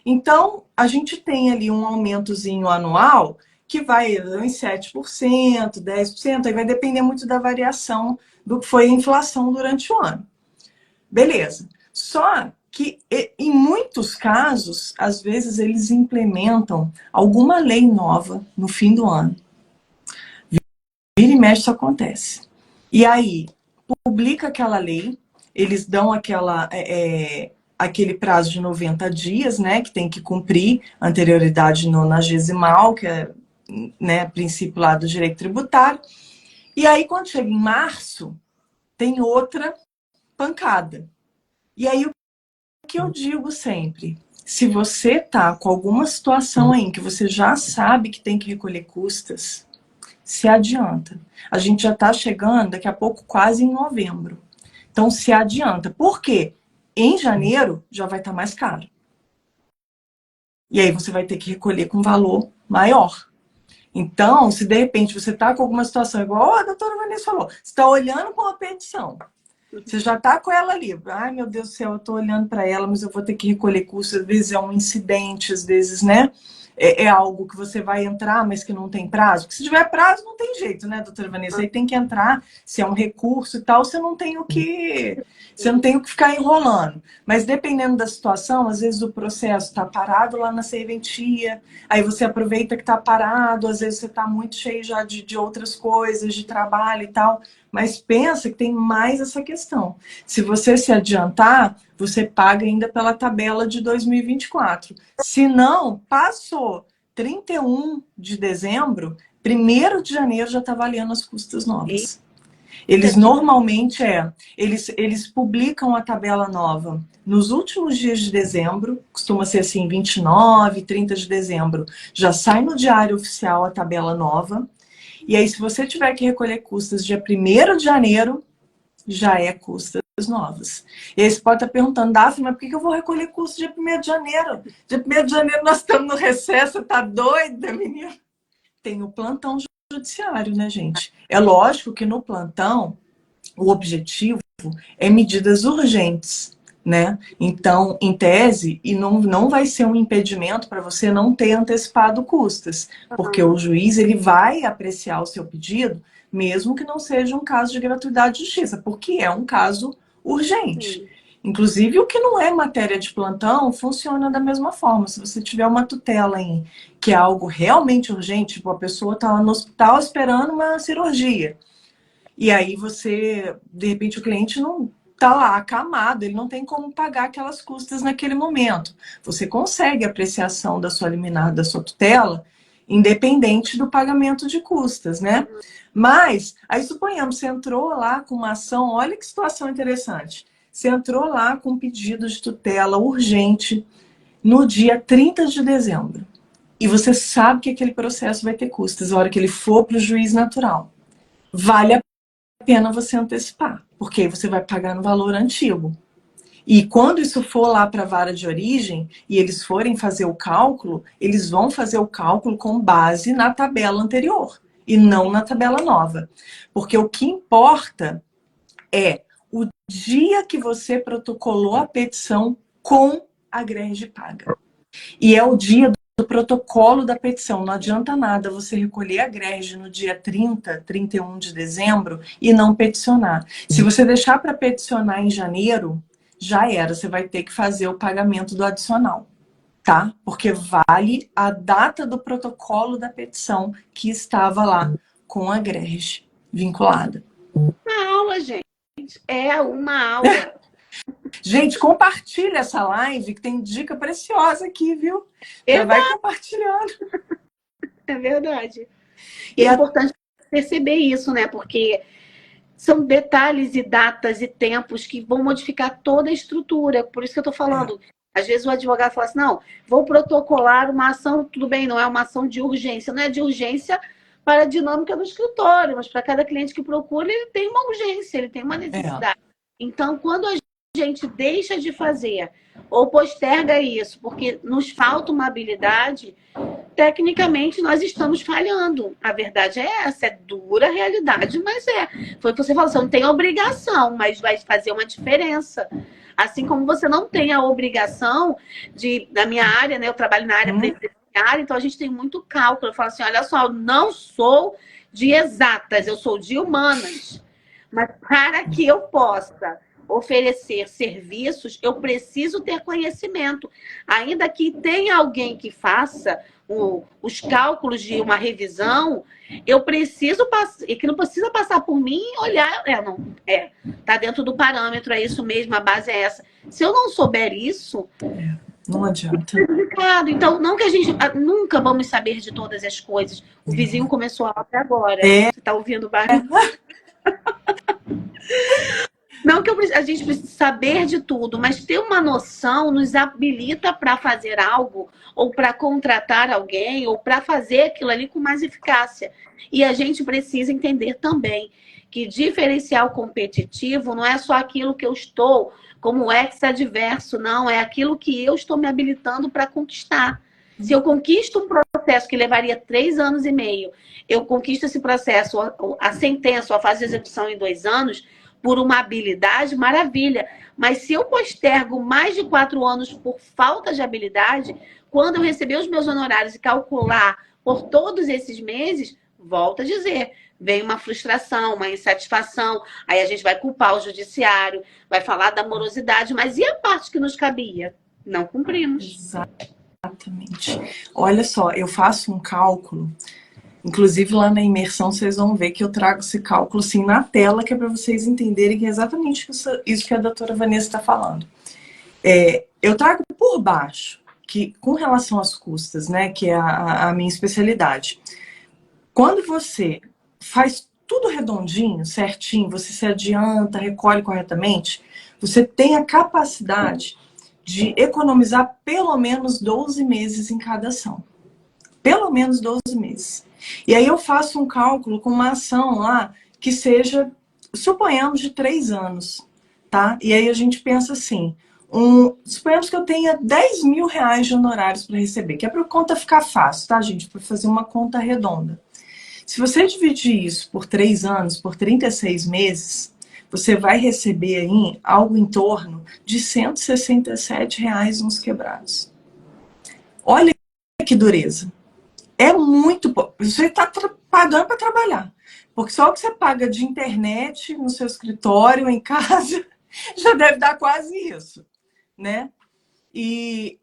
Então, a gente tem ali um aumentozinho anual que vai em 7%, 10%, aí vai depender muito da variação do que foi a inflação durante o ano. Beleza. Só que, em muitos casos, às vezes eles implementam alguma lei nova no fim do ano. Vira e mexe, isso acontece. E aí, publica aquela lei, eles dão aquele prazo de 90 dias, né, que tem que cumprir, anterioridade nonagesimal, que é né, princípio lá do direito tributário. E aí, quando chega em março, tem outra pancada. E aí, o que eu digo sempre, se você tá com alguma situação aí que você já sabe que tem que recolher custas, se adianta. A gente já está chegando, daqui a pouco, quase em novembro. Então, se adianta. Por quê? Em janeiro, já vai estar mais caro. E aí você vai ter que recolher com valor maior. Então, se de repente você está com alguma situação igual a doutora Vanessa falou, você está olhando com a petição, você já está com ela ali. Ai, meu Deus do céu, eu estou olhando para ela, mas eu vou ter que recolher custos. Às vezes é um incidente, às vezes, né? É algo que você vai entrar, mas que não tem prazo. Porque se tiver prazo, não tem jeito, né, doutora Vanessa? Aí tem que entrar, se é um recurso e tal, você não tem o que ficar enrolando. Mas dependendo da situação, às vezes o processo está parado lá na serventia, aí você aproveita que está parado, às vezes você está muito cheio já de outras coisas, de trabalho e tal. Mas pensa que tem mais essa questão. Se você se adiantar, você paga ainda pela tabela de 2024. Se não, passou 31 de dezembro, 1º de janeiro já está valendo as custas novas. Eles normalmente eles publicam a tabela nova nos últimos dias de dezembro, costuma ser assim, 29, 30 de dezembro, já sai no Diário Oficial a tabela nova. E aí, se você tiver que recolher custas dia 1º de janeiro, já é custas novas. E aí você pode estar perguntando, Daphne, mas por que eu vou recolher custas dia 1º de janeiro? Dia 1º de janeiro nós estamos no recesso, tá doida, menina? Tem o plantão judiciário, né, gente? É lógico que no plantão, o objetivo é medidas urgentes, né? Então, em tese, e não vai ser um impedimento para você não ter antecipado custas, porque o juiz ele vai apreciar o seu pedido, mesmo que não seja um caso de gratuidade de justiça, porque é um caso urgente. Sim. Inclusive, o que não é matéria de plantão funciona da mesma forma. Se você tiver uma tutela em que é algo realmente urgente, tipo, a pessoa está lá no hospital esperando uma cirurgia, e aí você, de repente, o cliente não está lá acamado, ele não tem como pagar aquelas custas naquele momento. Você consegue a apreciação da sua liminar, da sua tutela, independente do pagamento de custas, né? Mas, aí suponhamos, você entrou lá com uma ação, olha que situação interessante. Você entrou lá com um pedido de tutela urgente no dia 30 de dezembro. E você sabe que aquele processo vai ter custas na hora que ele for para o juiz natural. Vale a pena você antecipar, porque aí você vai pagar no valor antigo. E quando isso for lá para a vara de origem e eles forem fazer o cálculo, eles vão fazer o cálculo com base na tabela anterior e não na tabela nova. Porque o que importa é o dia que você protocolou a petição com a greve paga. E é o dia do protocolo da petição. Não adianta nada você recolher a greve no dia 30, 31 de dezembro e não peticionar. Se você deixar para peticionar em janeiro, já era. Você vai ter que fazer o pagamento do adicional, tá? Porque vale a data do protocolo da petição que estava lá com a greve vinculada. Uma aula, gente. É uma aula. Gente, compartilha essa live, que tem dica preciosa aqui, viu? Já vai compartilhando. É verdade. E é importante perceber isso, né? Porque são detalhes e datas e tempos que vão modificar toda a estrutura. Por isso que eu estou falando. Às vezes o advogado fala assim, não, vou protocolar uma ação, tudo bem, não é uma ação de urgência. Não é de urgência para a dinâmica do escritório, mas para cada cliente que procura, ele tem uma urgência, ele tem uma necessidade. Então, quando a gente deixa de fazer ou posterga isso, porque nos falta uma habilidade, tecnicamente nós estamos falhando. A verdade é essa, é dura a realidade, mas foi o que você falou, você não tem obrigação, mas vai fazer uma diferença. Assim como você não tem a obrigação na minha área, né? Eu trabalho na área previdenciária, então a gente tem muito cálculo. Eu falo assim, olha só, eu não sou de exatas, eu sou de humanas. Mas para que eu possa oferecer serviços, eu preciso ter conhecimento. Ainda que tenha alguém que faça os cálculos de uma revisão, eu preciso passar, e que não precisa passar por mim e olhar, tá dentro do parâmetro, é isso mesmo, a base é essa. Se eu não souber isso, Não adianta. Complicado. Então, não que a gente nunca vamos saber de todas as coisas. O vizinho começou a até agora. É. Você está ouvindo o barulho? Não que a gente precise saber de tudo, mas ter uma noção nos habilita para fazer algo, ou para contratar alguém, ou para fazer aquilo ali com mais eficácia. E a gente precisa entender também que diferencial competitivo não é só aquilo que eu estou como ex-adverso, não, é aquilo que eu estou me habilitando para conquistar. Se eu conquisto um processo que levaria 3 anos e meio, eu conquisto esse processo, a sentença, a fase de execução em 2 anos, por uma habilidade, maravilha. Mas se eu postergo mais de 4 anos por falta de habilidade, quando eu receber os meus honorários e calcular por todos esses meses, volto a dizer, vem uma frustração, uma insatisfação, aí a gente vai culpar o judiciário, vai falar da morosidade, mas e a parte que nos cabia? Não cumprimos. Exatamente. Olha só, eu faço um cálculo, inclusive lá na imersão vocês vão ver que eu trago esse cálculo assim na tela, que é para vocês entenderem que é exatamente isso que a doutora Vanessa está falando. Eu trago por baixo, que com relação às custas, né, que é a minha especialidade. Quando você faz tudo redondinho, certinho, você se adianta, recolhe corretamente, você tem a capacidade de economizar pelo menos 12 meses em cada ação. Pelo menos 12 meses. E aí eu faço um cálculo com uma ação lá que seja, suponhamos, de 3 anos, tá? E aí a gente pensa assim, suponhamos que eu tenha 10 mil reais de honorários para receber, que é para a conta ficar fácil, tá, gente? Para fazer uma conta redonda. Se você dividir isso por 3 anos, por 36 meses, você vai receber aí algo em torno de R$ 167 uns quebrados. Olha que dureza. É muito pouco. Você está pagando para trabalhar. Porque só o que você paga de internet no seu escritório, em casa, já deve dar quase isso, né? E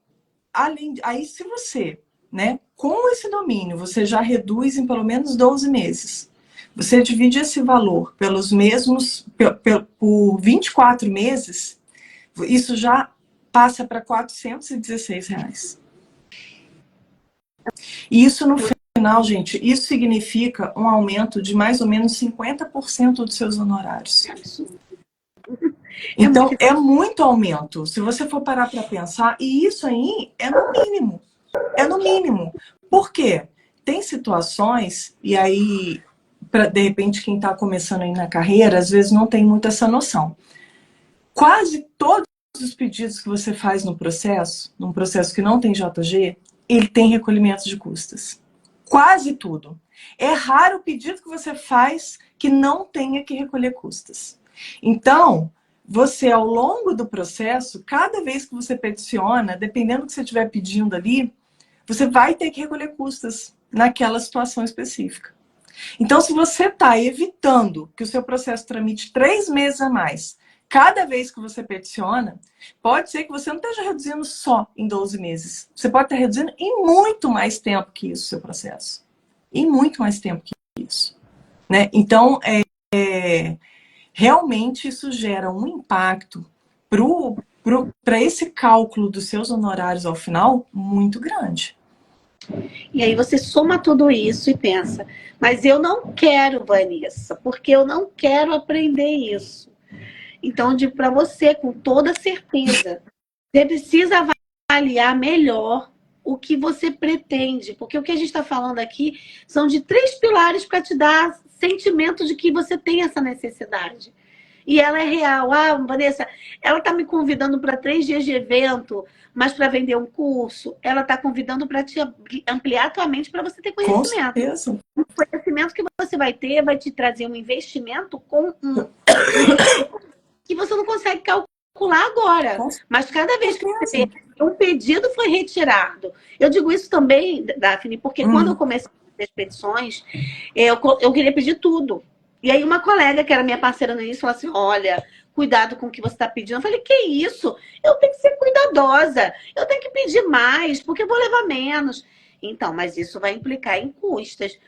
aí, se você, né, com esse domínio, você já reduz em pelo menos 12 meses. Você divide esse valor pelos mesmos, por 24 meses, isso já passa para R$ 416. E isso no final, gente, isso significa um aumento de mais ou menos 50% dos seus honorários. Então, é muito aumento. Se você for parar para pensar, e isso aí é no mínimo. É no mínimo. Por quê? Tem situações, e aí, de repente, quem está começando aí na carreira, às vezes não tem muito essa noção. Quase todos os pedidos que você faz no processo, num processo que não tem JG, ele tem recolhimento de custas. Quase tudo. É raro o pedido que você faz que não tenha que recolher custas. Então, você, ao longo do processo, cada vez que você peticiona, dependendo do que você estiver pedindo ali, você vai ter que recolher custas naquela situação específica. Então, se você está evitando que o seu processo tramite 3 meses a mais, cada vez que você peticiona, pode ser que você não esteja reduzindo só em 12 meses. Você pode estar reduzindo em muito mais tempo que isso, o seu processo. Em muito mais tempo que isso. Né? Então, realmente isso gera um impacto para esse cálculo dos seus honorários ao final muito grande. E aí você soma tudo isso e pensa, mas eu não quero, Vanessa, porque eu não quero aprender isso. Então, eu digo para você, com toda certeza, você precisa avaliar melhor o que você pretende, porque o que a gente está falando aqui são de 3 pilares para te dar sentimento de que você tem essa necessidade. E ela é real. Ah, Vanessa, ela está me convidando para 3 dias de evento, mas para vender um curso. Ela está convidando para te ampliar a tua mente para você ter conhecimento. Com certeza. O conhecimento que você vai ter vai te trazer um investimento com que você não consegue calcular agora. Mas cada vez que você um pedido foi retirado. Eu digo isso também, Daphne, porque quando eu comecei as expedições, eu queria pedir tudo. E aí uma colega, que era minha parceira no início, falou assim, olha, cuidado com o que você está pedindo. Eu falei, que isso? Eu tenho que ser cuidadosa. Eu tenho que pedir mais, porque eu vou levar menos. Então, mas isso vai implicar em custas.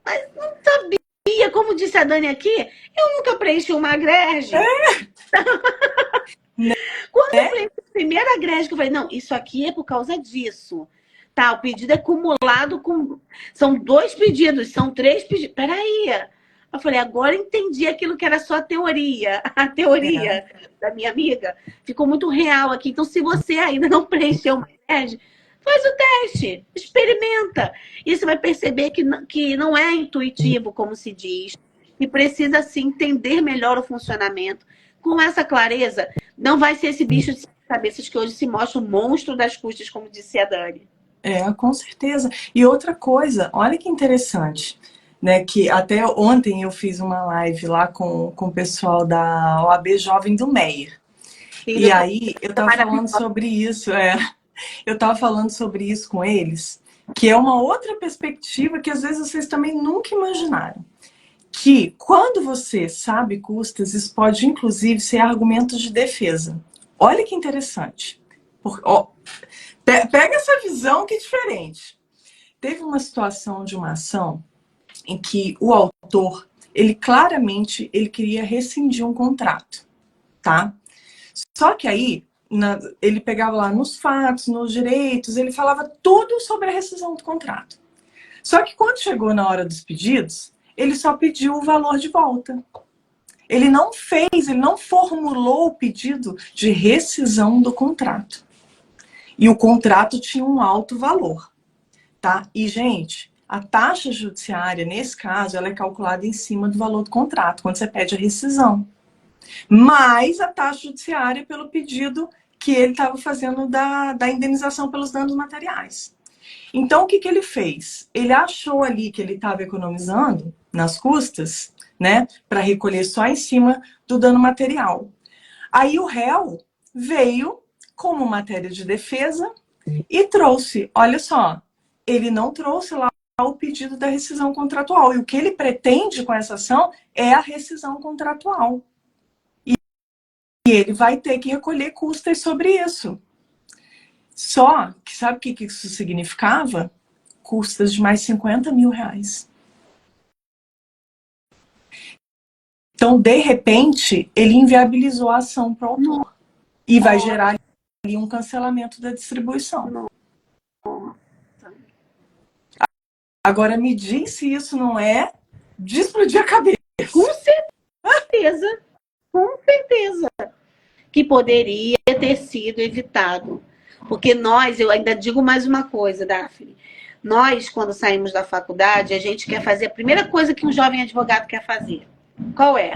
Mas não sabia. Como disse a Dani aqui, eu nunca preenchi uma grege. Quando eu preenchi primeira grade que eu falei, não, isso aqui é por causa disso. Tá, o pedido é acumulado com... São 2 pedidos, são 3 pedidos. Peraí. Eu falei, agora entendi aquilo que era só a teoria. A teoria da minha amiga ficou muito real aqui. Então, se você ainda não preencheu o MyPed, faz o teste, experimenta. E você vai perceber que não é intuitivo, como se diz. E precisa, sim, entender melhor o funcionamento. Com essa clareza, não vai ser esse bicho de 5 cabeças que hoje se mostra o monstro das custas, como disse a Dani. Com certeza. E outra coisa, olha que interessante, né? Que até ontem eu fiz uma live lá com o pessoal da OAB Jovem do Meier. E aí eu estava falando sobre isso, eu estava falando sobre isso com eles, que é uma outra perspectiva que às vezes vocês também nunca imaginaram. Que quando você sabe custas, isso pode inclusive ser argumento de defesa. Olha que interessante. Pega essa visão que é diferente. Teve uma situação de uma ação em que o autor, ele claramente queria rescindir um contrato, tá? Só que aí, ele pegava lá nos fatos, nos direitos, ele falava tudo sobre a rescisão do contrato. Só que quando chegou na hora dos pedidos, ele só pediu o valor de volta. Ele não formulou o pedido de rescisão do contrato. E o contrato tinha um alto valor, tá? E, gente, a taxa judiciária, nesse caso, ela é calculada em cima do valor do contrato, quando você pede a rescisão. Mais a taxa judiciária pelo pedido que ele estava fazendo da indenização pelos danos materiais. Então, o que ele fez? Ele achou ali que ele estava economizando nas custas, né, para recolher só em cima do dano material. Aí o réu veio como matéria de defesa e trouxe, olha só, ele não trouxe lá o pedido da rescisão contratual. E o que ele pretende com essa ação é a rescisão contratual. E ele vai ter que recolher custas sobre isso. Só que sabe o que isso significava? Custas de mais 50 mil reais. Então, de repente, ele inviabilizou a ação para o autor. E vai gerar ali um cancelamento da distribuição. Agora, me diz se isso não é de explodir a cabeça. Com certeza. Com certeza. Que poderia ter sido evitado. Porque eu ainda digo mais uma coisa, Daphne. Nós, quando saímos da faculdade, a gente quer fazer a primeira coisa que um jovem advogado quer fazer. Qual é?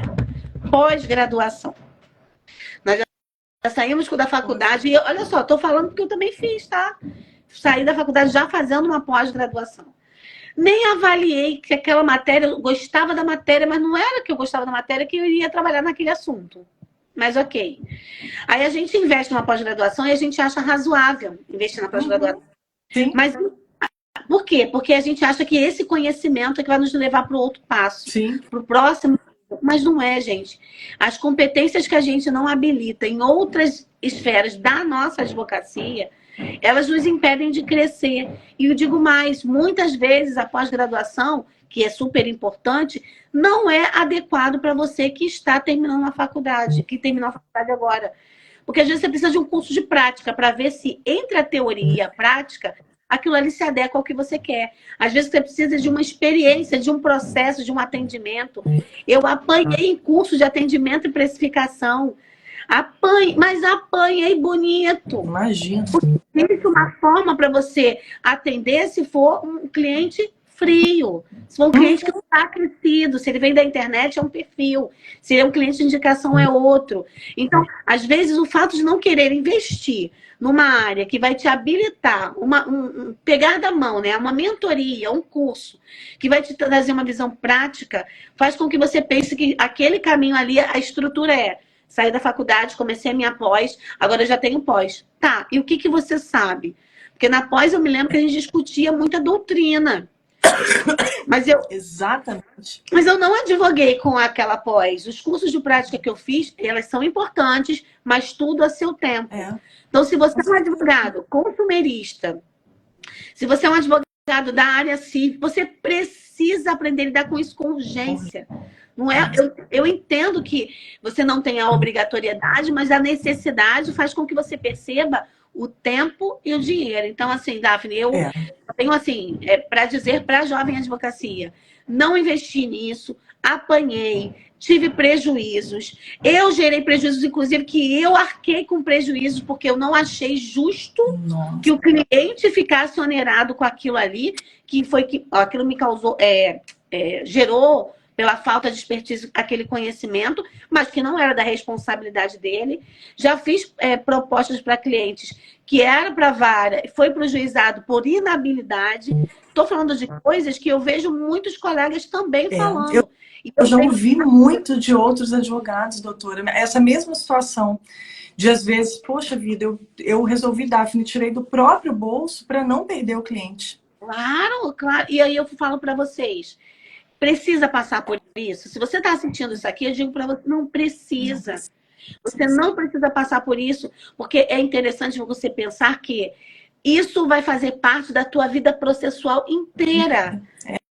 Pós-graduação. Nós já saímos da faculdade e, olha só, estou falando porque eu também fiz, tá? Saí da faculdade já fazendo uma pós-graduação. Nem avaliei que aquela matéria, eu gostava da matéria, mas não era que eu gostava da matéria que eu iria trabalhar naquele assunto. Mas ok. Aí a gente investe numa pós-graduação e a gente acha razoável investir na pós-graduação. Sim. Mas por quê? Porque a gente acha que esse conhecimento é que vai nos levar para o outro passo, para o próximo. Mas não é, gente. As competências que a gente não habilita em outras esferas da nossa advocacia, elas nos impedem de crescer. E eu digo mais, muitas vezes a pós-graduação, que é super importante, não é adequado para você que está terminando a faculdade, que terminou a faculdade agora. Porque às vezes você precisa de um curso de prática para ver se entre a teoria e a prática, aquilo ali se adequa ao que você quer. Às vezes você precisa de uma experiência, de um processo, de um atendimento. Eu apanhei em curso de atendimento e precificação. Mas apanhei bonito. Imagina. Existe uma forma para você atender se for um cliente frio. Se for um cliente que não está crescido, se ele vem da internet, é um perfil. Se ele é um cliente de indicação, é outro. Então, às vezes, o fato de não querer investir numa área que vai te habilitar, pegar da mão, né? Uma mentoria, um curso, que vai te trazer uma visão prática, faz com que você pense que aquele caminho ali, a estrutura é: saí da faculdade, comecei a minha pós, agora eu já tenho pós. Tá, e o que você sabe? Porque na pós eu me lembro que a gente discutia muita doutrina. Exatamente. Mas eu não advoguei com aquela pós. Os cursos de prática que eu fiz, elas são importantes, mas tudo a seu tempo. Então, se você é um advogado consumerista, se você é um advogado da área civil, você precisa precisa aprender a lidar com isso com urgência. Não é, eu entendo que você não tem a obrigatoriedade, mas a necessidade faz com que você perceba o tempo e o dinheiro. Então, assim, Daphne, eu tenho, assim, para dizer para a jovem advocacia, não investi nisso, apanhei, tive prejuízos. Eu gerei prejuízos, inclusive, que eu arquei com prejuízos, porque eu não achei justo que o cliente ficasse onerado com aquilo ali, que foi que aquilo me causou, gerou pela falta de expertise aquele conhecimento, mas que não era da responsabilidade dele. Já fiz propostas para clientes que era para vara, foi para o juizado por inabilidade. Estou falando de coisas que eu vejo muitos colegas também falando. Eu já ouvi muito de outros advogados, doutora, essa mesma situação. De, às vezes, poxa vida, eu resolvi, Daphne, tirei do próprio bolso para não perder o cliente. Claro, claro. E aí eu falo para vocês, precisa passar por isso? Se você está sentindo isso aqui, eu digo para você, não precisa. Você não precisa passar por isso, porque é interessante você pensar que isso vai fazer parte da tua vida processual inteira.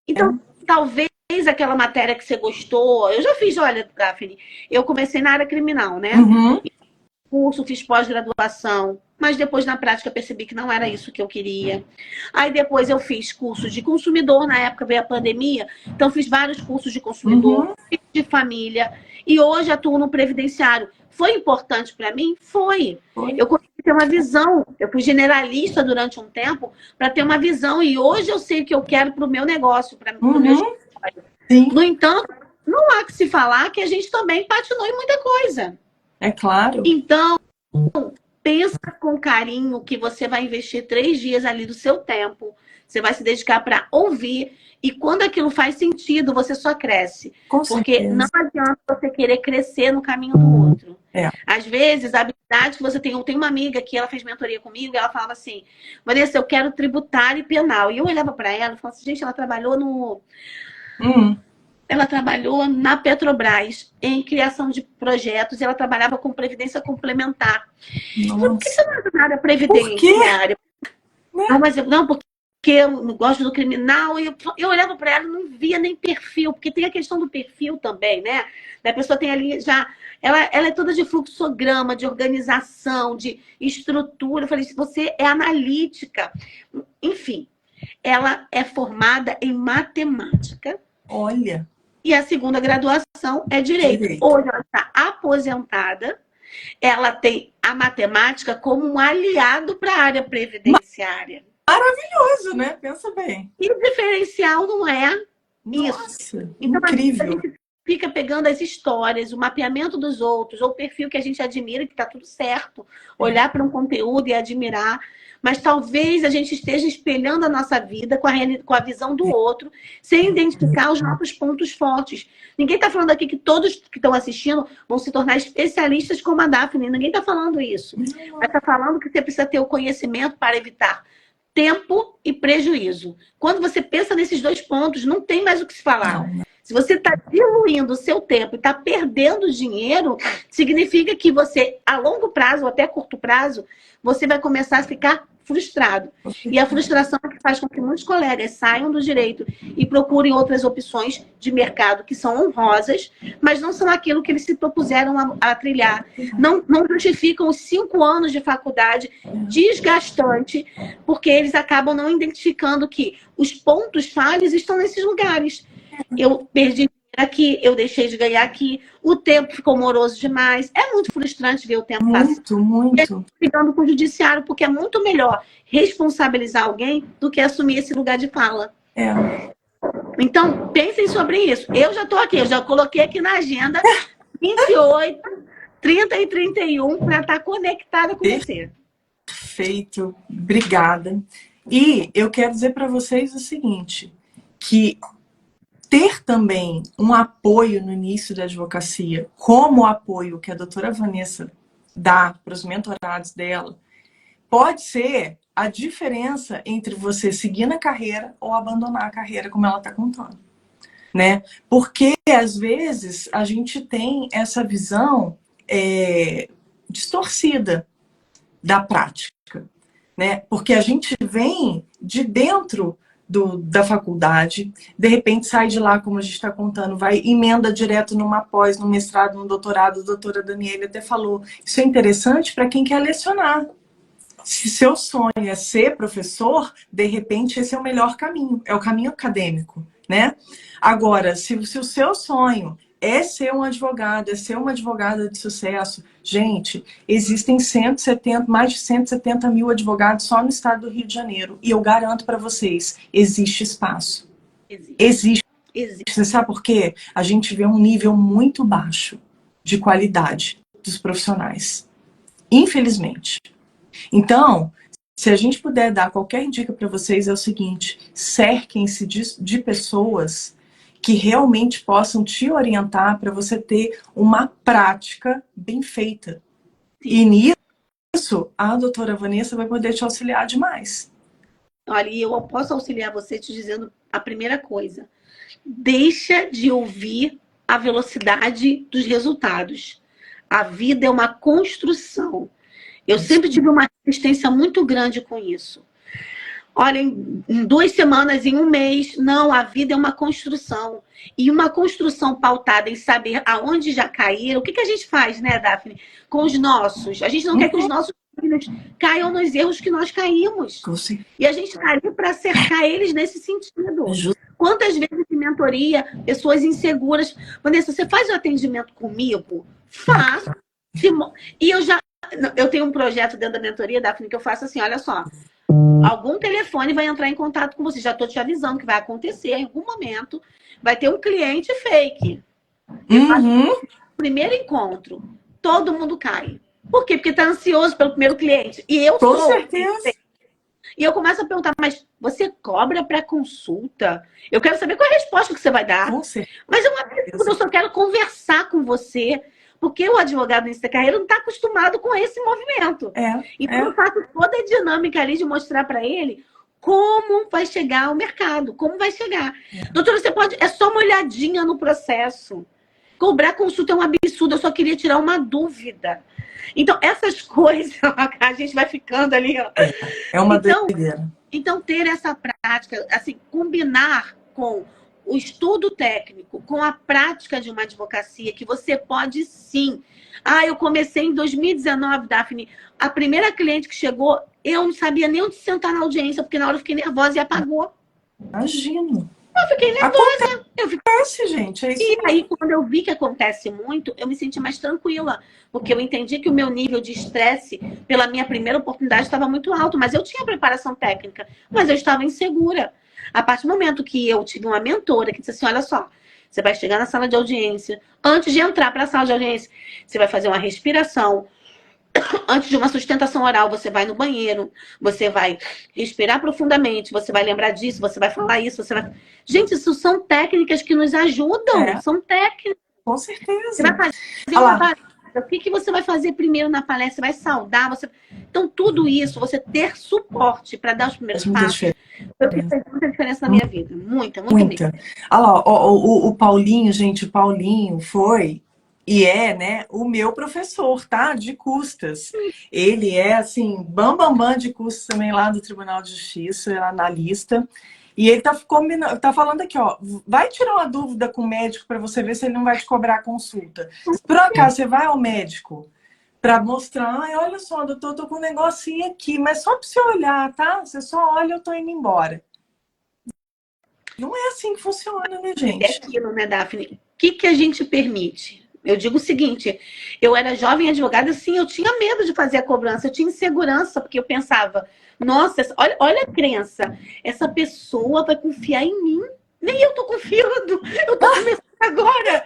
Então, talvez aquela matéria que você gostou... Eu já fiz, olha, Daphne, eu comecei na área criminal, né? Curso, fiz pós-graduação, mas depois na prática percebi que não era isso que eu queria. Aí depois eu fiz curso de consumidor, na época veio a pandemia, então fiz vários cursos de consumidor, de família, e hoje atuo no previdenciário. Foi importante para mim? Foi. Eu consegui ter uma visão, eu fui generalista durante um tempo para ter uma visão, e hoje eu sei o que eu quero para o meu negócio, para o meu escritório. No entanto, não há que se falar que a gente também patinou em muita coisa. É claro. Então, pensa com carinho que você vai investir 3 dias ali do seu tempo. Você vai se dedicar para ouvir. E quando aquilo faz sentido, você só cresce. Porque não adianta você querer crescer no caminho do outro. Às vezes, a habilidade que você tem... Eu tenho uma amiga que ela fez mentoria comigo e ela falava assim, Vanessa, eu quero tributário e penal. E eu olhava para ela e falava assim, gente, ela trabalhou no... Ela trabalhou na Petrobras em criação de projetos e ela trabalhava com previdência complementar. Por que você não entra na área previdenciária? Não, mas não, porque eu gosto do criminal. E eu olhava para ela e não via nem perfil, porque tem a questão do perfil também, né? Da pessoa tem ali já... Ela é toda de fluxograma, de organização, de estrutura. Eu falei, se você é analítica. Enfim, ela é formada em matemática. Olha... E a segunda graduação é Direito. Hoje ela está aposentada. Ela tem a matemática como um aliado para a área previdenciária. Maravilhoso, né? Pensa bem. E o diferencial não é isso. Então, incrível. a gente fica pegando as histórias, o mapeamento dos outros, ou o perfil que a gente admira, que está tudo certo. Olhar para um conteúdo e admirar. Mas talvez a gente esteja espelhando a nossa vida com a visão do outro, sem identificar os nossos pontos fortes. Ninguém está falando aqui que todos que estão assistindo vão se tornar especialistas como a Daphne. Ninguém está falando isso. Mas está falando que você precisa ter o conhecimento para evitar tempo e prejuízo. Quando você pensa nesses 2 pontos, não tem mais o que se falar. Se você está diluindo o seu tempo e está perdendo dinheiro, significa que você, a longo prazo ou até curto prazo, você vai começar a ficar frustrado. E a frustração é que faz com que muitos colegas saiam do direito e procurem outras opções de mercado que são honrosas, mas não são aquilo que eles se propuseram a trilhar. Não justificam os 5 anos de faculdade desgastante, porque eles acabam não identificando que os pontos falhos estão nesses lugares. Eu perdi aqui, eu deixei de ganhar aqui, o tempo ficou moroso demais. É muito frustrante ver o tempo passar. Muito. Ficando com o judiciário, porque é muito melhor responsabilizar alguém do que assumir esse lugar de fala. Então, pensem sobre isso. Eu já estou aqui, eu já coloquei aqui na agenda 28, 30 e 31 para estar conectada com você. Perfeito, obrigada. E eu quero dizer para vocês o seguinte, que ter também um apoio no início da advocacia, como o apoio que a doutora Vanessa dá para os mentorados dela, pode ser a diferença entre você seguir na carreira ou abandonar a carreira, como ela está contando. Né? Porque, às vezes, a gente tem essa visão distorcida da prática. Né? Porque a gente vem de dentro da faculdade, de repente sai de lá, como a gente está contando, vai emenda direto numa pós, no mestrado, no doutorado. A doutora Daniela até falou, isso é interessante para quem quer lecionar. Se seu sonho é ser professor, de repente esse é o melhor caminho, é o caminho acadêmico, né? Agora, se o seu sonho é ser um advogado, é ser uma advogada de sucesso, gente, existem mais de 170 mil advogados só no estado do Rio de Janeiro. E eu garanto para vocês, existe espaço. Existe. Você sabe por quê? A gente vê um nível muito baixo de qualidade dos profissionais. Infelizmente. Então, se a gente puder dar qualquer dica para vocês, é o seguinte: cerquem-se de pessoas que realmente possam te orientar para você ter uma prática bem feita. Sim. E nisso, a doutora Vanessa vai poder te auxiliar demais. Olha, eu posso auxiliar você te dizendo a primeira coisa. Deixa de ouvir a velocidade dos resultados. A vida é uma construção. Eu sempre tive uma resistência muito grande com isso. Olha, em 2 semanas, em 1 mês, não, a vida é uma construção. E uma construção pautada em saber aonde já caíram. O que a gente faz, né, Daphne? Com os nossos. A gente não quer que os nossos filhos caiam nos erros que nós caímos. E a gente está ali para acertar eles nesse sentido. Quantas vezes em mentoria, pessoas inseguras. Vanessa, você faz o atendimento comigo? Faço. E eu tenho um projeto dentro da mentoria, Daphne, que eu faço assim, olha só. Algum telefone vai entrar em contato com você. Já estou te avisando que vai acontecer em algum momento. Vai ter um cliente fake. No primeiro encontro, todo mundo cai. Por quê? Porque está ansioso pelo primeiro cliente. E eu sou. Com certeza. E eu começo a perguntar, mas você cobra para consulta? Eu quero saber qual é a resposta que você vai dar. Com certeza. Mas é uma pergunta, eu só quero conversar com você. Porque o advogado início da carreira não está acostumado com esse movimento. Então eu faço toda a dinâmica ali de mostrar para ele como vai chegar ao mercado, como vai chegar. Doutora, você pode... É só uma olhadinha no processo. Cobrar consulta é um absurdo, eu só queria tirar uma dúvida. Então, essas coisas, a gente vai ficando ali. Ó. É uma doideira. Então, ter essa prática, assim, combinar com o estudo técnico, com a prática de uma advocacia, que você pode sim. Eu comecei em 2019, Daphne. A primeira cliente que chegou, eu não sabia nem onde sentar na audiência, porque na hora eu fiquei nervosa e apagou. Imagino. Eu fiquei nervosa. Acontece, gente. É isso. E aí, quando eu vi que acontece muito, eu me senti mais tranquila. Porque eu entendi que o meu nível de estresse, pela minha primeira oportunidade, estava muito alto. Mas eu tinha preparação técnica, mas eu estava insegura. A partir do momento que eu tive uma mentora que disse assim, olha só, você vai chegar na sala de audiência, antes de entrar para a sala de audiência, você vai fazer uma respiração. Antes de uma sustentação oral, você vai no banheiro, você vai respirar profundamente, você vai lembrar disso, você vai falar isso, você vai... Gente, isso são técnicas que nos ajudam, são técnicas. Com certeza. Você vai fazer uma palestra. O que você vai fazer primeiro na palestra? Você vai saudar, Então, tudo isso, você ter suporte para dar os primeiros passos, fez muita diferença na minha vida. Muita. Olha lá, o Paulinho, gente, o Paulinho foi... E é, né, o meu professor, tá? De custas. Ele é, assim, bambambam de custas também lá do Tribunal de Justiça, analista. E ele tá falando aqui, ó, vai tirar uma dúvida com o médico para você ver se ele não vai te cobrar a consulta. Se por acaso você vai ao médico para mostrar, olha só, doutor, tô com um negocinho aqui, mas só para você olhar, tá? Você só olha, eu tô indo embora. Não é assim que funciona, né, gente? É aquilo, né, Daphne? O que a gente permite? Eu digo o seguinte, eu era jovem advogada, sim, eu tinha medo de fazer a cobrança, eu tinha insegurança, porque eu pensava, nossa, olha a crença, essa pessoa vai confiar em mim, nem eu tô confiando, eu tô começando agora.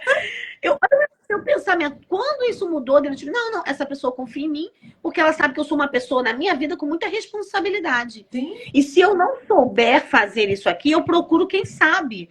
Olha o seu pensamento, quando isso mudou, eu tive, não, essa pessoa confia em mim, porque ela sabe que eu sou uma pessoa na minha vida com muita responsabilidade. Sim. E se eu não souber fazer isso aqui, eu procuro quem sabe.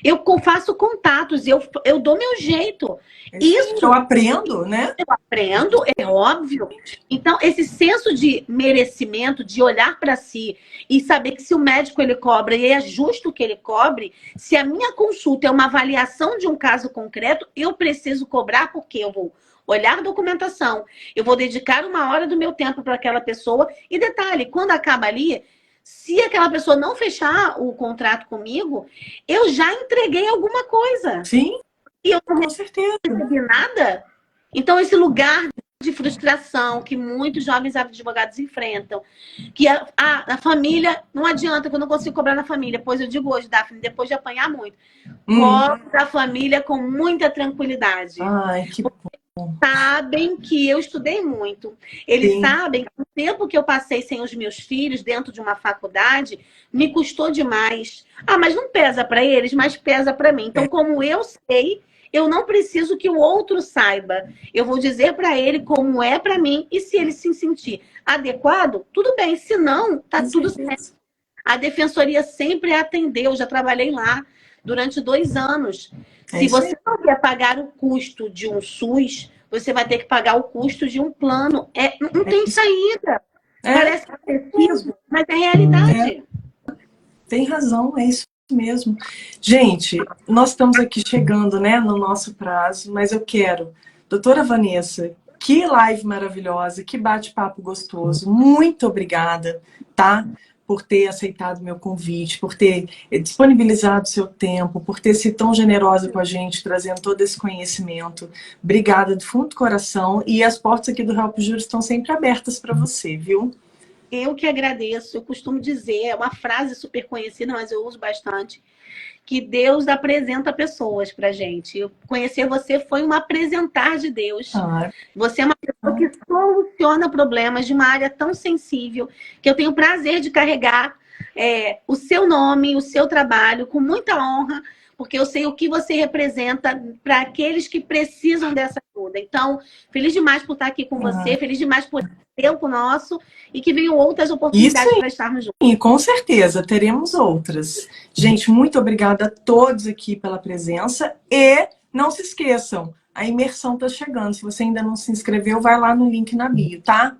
Eu faço contatos, eu dou meu jeito. Isso eu aprendo, né? Eu aprendo, é óbvio. Então, esse senso de merecimento, de olhar para si e saber que se o médico ele cobra e é justo que ele cobre, se a minha consulta é uma avaliação de um caso concreto, eu preciso cobrar porque eu vou olhar a documentação, eu vou dedicar 1 hora do meu tempo para aquela pessoa. E detalhe, quando acaba ali, Se aquela pessoa não fechar o contrato comigo, eu já entreguei alguma coisa. Sim, E eu não com certeza. recebi nada. Então, esse lugar de frustração que muitos jovens advogados enfrentam, que a família, não adianta que eu não consigo cobrar na família, pois eu digo hoje, Daphne, depois de apanhar muito, cobro da família com muita tranquilidade. Ai, que bom. Sabem que eu estudei muito. Eles Sim. sabem que o tempo que eu passei sem os meus filhos dentro de uma faculdade me custou demais. Ah, mas não pesa para eles, mas pesa para mim. Então, como eu sei, eu não preciso que o outro saiba. Eu vou dizer para ele como é para mim e se ele se sentir adequado, tudo bem. Se não, tá tudo certo. A defensoria sempre atendeu. Eu já trabalhei lá durante 2 anos. Se você não quer pagar o custo de um SUS, você vai ter que pagar o custo de um plano. Não tem saída. Parece excessivo, mas é realidade. Tem razão, é isso mesmo. Gente, nós estamos aqui chegando, né, no nosso prazo, mas eu quero, doutora Vanessa, que live maravilhosa, que bate-papo gostoso. Muito obrigada, tá? Por ter aceitado meu convite, por ter disponibilizado seu tempo, por ter sido tão generosa com a gente, trazendo todo esse conhecimento. Obrigada do fundo do coração. E as portas aqui do Help Júri estão sempre abertas para você, viu? Eu que agradeço. Eu costumo dizer, é uma frase super conhecida, mas eu uso bastante, que Deus apresenta pessoas pra gente. Eu conhecer você foi um apresentar de Deus. Você é uma pessoa que soluciona problemas de uma área tão sensível, que eu tenho o prazer de carregar o seu nome, o seu trabalho, com muita honra, porque eu sei o que você representa para aqueles que precisam dessa ajuda. Então, feliz demais por estar aqui com você, feliz demais por tempo nosso e que venham outras oportunidades para estarmos juntos. E com certeza, teremos outras. Gente, muito obrigada a todos aqui pela presença e não se esqueçam, a imersão está chegando. Se você ainda não se inscreveu, vai lá no link na bio, tá?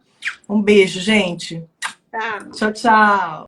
Um beijo, gente. Tá. Tchau, tchau.